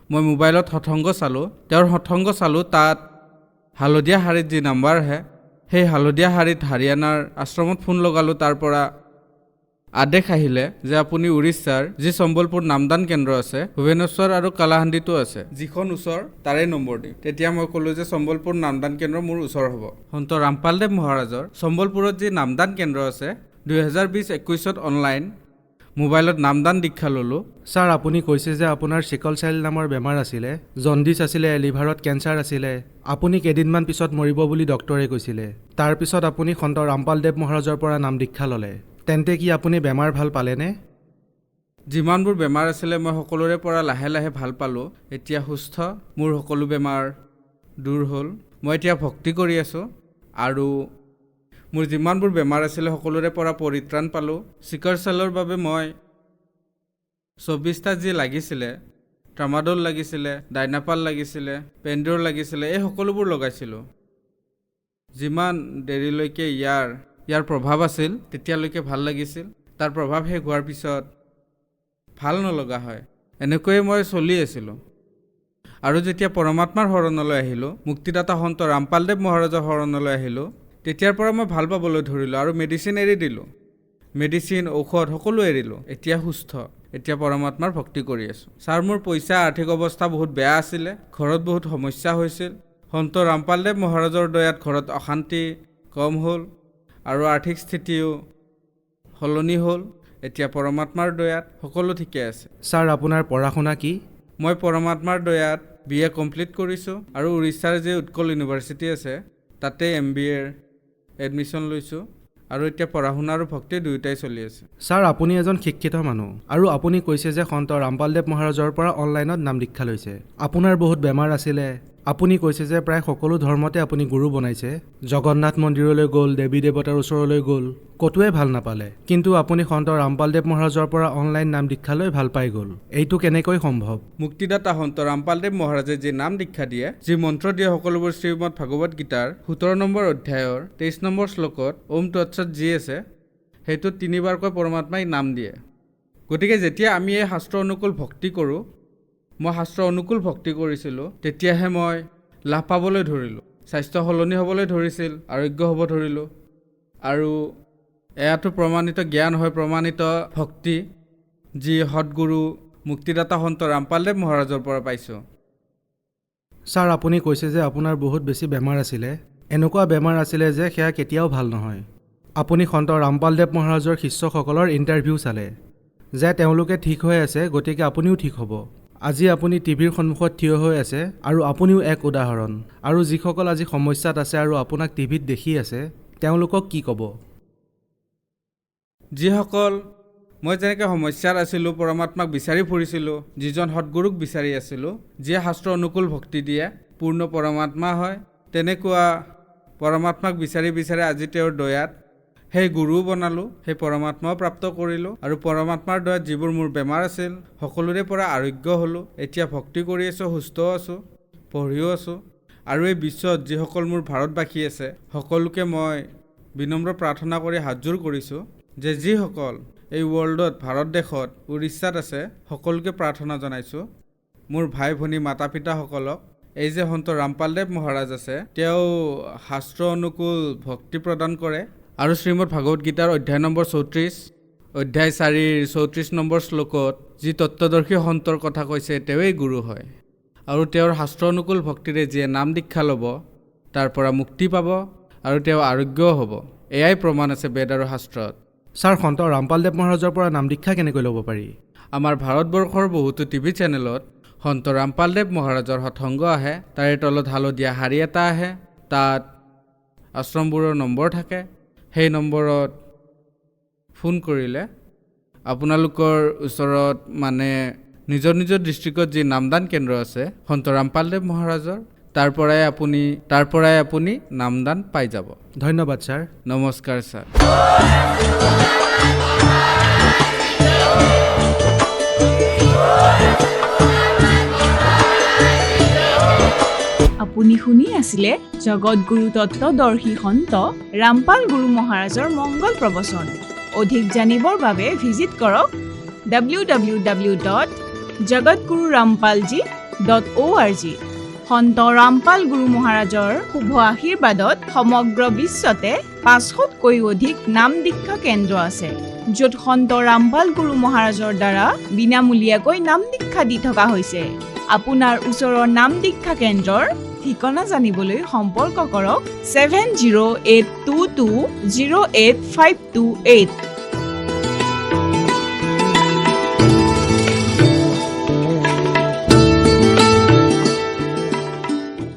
মই মোবাইলত সৎসংগ চালোঁ, তেওঁৰ সৎসংগ চালোঁ, তাত হালধীয়া শাৰীত যি নাম্বাৰ আহে, সেই হালধীয়া শাৰীত হাৰিয়ানাৰ আশ্ৰমত ফোন লগালোঁ। তাৰ পৰা আদেশ আহিলে যে আপুনি উৰিষ্যাৰ যি সম্বলপুৰ নামদান কেন্দ্ৰ আছে, ভুৱনেশ্বৰ আৰু কালাহান্দিতো আছে, যিখন ওচৰ তাৰে নম্বৰ দিম। তেতিয়া মই ক'লোঁ যে সম্বলপুৰ নামদান কেন্দ্ৰ মোৰ ওচৰ হ'ব। সন্ত ৰামপালদেৱ মহাৰাজৰ সম্বলপুৰত যি নামদান কেন্দ্ৰ আছে, 2020-21 অনলাইন মোবাইলত নামদান দীক্ষা ল'লোঁ। ছাৰ, আপুনি কৈছে যে আপোনাৰ চিকল চাইল্ড নামৰ বেমাৰ আছিলে, জণ্ডিছ আছিলে, লিভাৰত কেঞ্চাৰ আছিলে। আপুনি কেইদিনমান পিছত মৰিব বুলি ডক্টৰে কৈছিলে। তাৰপিছত আপুনি সন্ত ৰামপালদেৱ মহাৰাজৰ পৰা নাম দীক্ষা ল'লে। তেন্তে কি আপুনি বেমাৰ ভাল পালেনে? যিমানবোৰ বেমাৰ আছিলে মই সকলোৰে পৰা লাহে লাহে ভাল পালোঁ। এতিয়া সুস্থ, মোৰ সকলো বেমাৰ দূৰ হ'ল। মই এতিয়া ভক্তি কৰি আছোঁ আৰু মোৰ যিমানবোৰ বেমাৰ আছিলে সকলোৰে পৰা পৰিত্ৰাণ পালোঁ। চিকাৰ চেলৰ বাবে মই 24টা যি লাগিছিলে, ট্ৰামাডল লাগিছিলে, ডাইনাপাল লাগিছিলে, পেণ্ডৰ লাগিছিলে, এই সকলোবোৰ লগাইছিলোঁ। যিমান দেৰিলৈকে ইয়াৰ প্ৰভাৱ আছিল তেতিয়ালৈকে ভাল লাগিছিল। তাৰ প্ৰভাৱ শেষ হোৱাৰ পিছত ভাল নলগা হয়। এনেকৈয়ে মই চলি আছিলোঁ। আৰু যেতিয়া পৰমাত্মাৰ শৰণলৈ আহিলোঁ, মুক্তিদাতা সন্ত ৰামপালদেৱ মহাৰাজৰ শৰণলৈ আহিলোঁ, তেতিয়াৰ পৰা মই ভাল পাবলৈ ধৰিলোঁ আৰু মেডিচিন এৰি দিলোঁ। মেডিচিন, ঔষধ সকলো এৰিলোঁ। এতিয়া সুস্থ, এতিয়া পৰমাত্মাৰ ভক্তি কৰি আছোঁ। ছাৰ, মোৰ পইচা আৰ্থিক অৱস্থা বহুত বেয়া আছিলে, ঘৰত বহুত সমস্যা হৈছিল। সন্ত ৰামপালদেৱ মহাৰাজৰ দয়াত ঘৰত অশান্তি কম হ'ল আৰু আৰ্থিক স্থিতিও সলনি হ'ল। এতিয়া পৰমাত্মাৰ দয়াত সকলো ঠিকে আছে। ছাৰ, আপোনাৰ পঢ়া শুনা কি? মই পৰমাত্মাৰ দয়াত BA কমপ্লিট কৰিছোঁ আৰু উৰিষ্যাৰ যি উৎকল ইউনিভাৰ্চিটি আছে তাতে MBAৰ এডমিশ্যন লৈছোঁ আৰু এতিয়া পঢ়া শুনা আৰু ভক্তি দুয়োটাই চলি আছে। ছাৰ, আপুনি এজন শিক্ষিত মানুহ আৰু আপুনি কৈছে যে সন্ত ৰামপালদেৱ মহাৰাজৰ পৰা অনলাইনত নাম দীক্ষা লৈছে। আপোনাৰ বহুত বেমাৰ আছিলে। আপুনি কৈছে যে প্ৰায় সকলো ধৰ্মতে আপুনি গুৰু বনাইছে। জগন্নাথ মন্দিৰলৈ গ'ল, দেৱী দেৱতাৰ ওচৰলৈ গ'ল, ক'তোৱে ভাল নাপালে। কিন্তু আপুনি সন্ত ৰামপালদেৱ মহাৰাজৰ পৰা অনলাইন নাম দীক্ষা লৈ ভাল পাই গ'ল। এইটো কেনেকৈ সম্ভৱ? মুক্তিদাতা সন্ত ৰামপালদেৱ মহাৰাজে যি নাম দীক্ষা দিয়ে, যি মন্ত্ৰ দিয়ে, সকলোবোৰ শ্ৰীমদ ভাগৱত গীতাৰ 17 নম্বৰ অধ্যায়ৰ 23 নম্বৰ শ্লোকত ওম তৎসৎ যি আছে, সেইটোত 3বাৰকৈ পৰমাত্মাই নাম দিয়ে। গতিকে যেতিয়া আমি এই শাস্ত্ৰ অনুকূল ভক্তি কৰোঁ, মই শাস্ত্ৰ অনুকূল ভক্তি কৰিছিলোঁ, তেতিয়াহে মই লাভ পাবলৈ ধৰিলোঁ। স্বাস্থ্য সলনি হ'বলৈ ধৰিছিল, আৰোগ্য হ'ব ধৰিলোঁ। আৰু এয়াতো প্ৰমাণিত জ্ঞান হয়, প্ৰমাণিত ভক্তি, যি সৎগুৰু মুক্তিদাতা সন্ত ৰামপালদেৱ মহাৰাজৰ পৰা পাইছোঁ। ছাৰ, আপুনি কৈছে যে আপোনাৰ বহুত বেছি বেমাৰ আছিলে। এনেকুৱা বেমাৰ আছিলে যে সেয়া কেতিয়াও ভাল নহয়। আপুনি সন্ত ৰামপালদেৱ মহাৰাজৰ শিষ্যসকলৰ ইণ্টাৰভিউ চালে যে তেওঁলোকে ঠিক হৈ আছে, গতিকে আপুনিও ঠিক হ'ব। আজি আপুনি টিভিৰ সন্মুখত থিয় হৈ আছে আৰু আপুনিও এক উদাহৰণ। আৰু যিসকল আজি সমস্যাত আছে আৰু আপোনাক টিভিত দেখি আছে, তেওঁলোকক কি ক'ব? যিসকল মই যেনেকৈ সমস্যাত আছিলোঁ, পৰমাত্মাক বিচাৰি ফুৰিছিলোঁ, যিজন সৎগুৰুক বিচাৰি আছিলোঁ, যিয়ে শাস্ত্ৰ অনুকূল ভক্তি দিয়ে, পূৰ্ণ পৰমাত্মা হয়, তেনেকুৱা পৰমাত্মাক বিচাৰি বিচাৰি আজি তেওঁৰ দয়াত সেই গুৰুও বনালোঁ, সেই পৰমাত্মাও প্ৰাপ্ত কৰিলোঁ আৰু পৰমাত্মাৰ দয়াত যিবোৰ মোৰ বেমাৰ আছিল সকলোৰে পৰা আৰোগ্য হ'লোঁ। এতিয়া ভক্তি কৰি আছোঁ, সুস্থও আছোঁ, পঢ়িও আছোঁ। আৰু এই বিশ্বত যিসকল মোৰ ভাৰতবাসী আছে, সকলোকে মই বিনম্ৰ প্ৰাৰ্থনা কৰি হাতযোৰ কৰিছোঁ যে যিসকল এই ৱৰ্ল্ডত, ভাৰত দেশত, উৰিষ্যাত আছে, সকলোকে প্ৰাৰ্থনা জনাইছোঁ, মোৰ ভাই ভনী মাতা পিতাসকলক, এই যে সন্ত ৰামপালদেৱ মহাৰাজ আছে, তেওঁ শাস্ত্ৰ অনুকূল ভক্তি প্ৰদান কৰে আৰু শ্ৰীমদ ভাগৱত গীতাৰ অধ্যায় নম্বৰ 34, অধ্যায় 4ৰ 34 নম্বৰ শ্লোকত যি তত্ত্বদৰ্শী সন্তৰ কথা কৈছে, তেওঁৱেই গুৰু হয়। আৰু তেওঁৰ শাস্ত্ৰ অনুকূল ভক্তিৰে যিয়ে নাম দীক্ষা ল'ব, তাৰ পৰা মুক্তি পাব আৰু তেওঁ আৰোগ্যও হ'ব। এয়াই প্ৰমাণ আছে বেদ আৰু শাস্ত্ৰত। ছাৰ, সন্ত ৰামপালদেৱ মহাৰাজৰ পৰা নাম দীক্ষা কেনেকৈ ল'ব পাৰি? আমাৰ ভাৰতবৰ্ষৰ বহুতো টিভি চেনেলত সন্ত ৰামপালদেৱ মহাৰাজৰ সৎসংগ আহে, তাৰে তলত হালধীয়া শাৰী এটা আহে, তাত আশ্ৰমবোৰৰ নম্বৰ থাকে। সেই নম্বৰত ফোন কৰিলে আপোনালোকৰ ওচৰত মানে নিজৰ নিজৰ ডিষ্ট্ৰিক্টত যি নামদান কেন্দ্ৰ আছে সন্ত ৰামপালদেৱ মহাৰাজৰ, তাৰ পৰাই আপুনি নামদান পাই যাব। ধন্যবাদ ছাৰ। নমস্কাৰ ছাৰ। আপুনি শুনি আছিলে জগতগুৰু তত্ত্বদৰ্শী সন্ত ৰামপাল গুৰু মহাৰাজৰ মংগল প্ৰবচন। অধিক জানিবৰ বাবে ভিজিট কৰক www.jagatgururampalji.org। সন্ত ৰামপাল গুৰু মহাৰাজৰ শুভ আশীৰ্বাদত সমগ্ৰ বিশ্বতে 500তকৈ অধিক নাম দীক্ষা কেন্দ্ৰ আছে, য'ত সন্ত ৰামপাল গুৰু মহাৰাজৰ দ্বাৰা বিনামূলীয়াকৈ নাম দীক্ষা দি থকা হৈছে। আপোনাৰ ওচৰৰ নাম দীক্ষা কেন্দ্ৰৰ ঠিকনা জানিবলৈ সম্পৰ্ক কৰক 7082208528।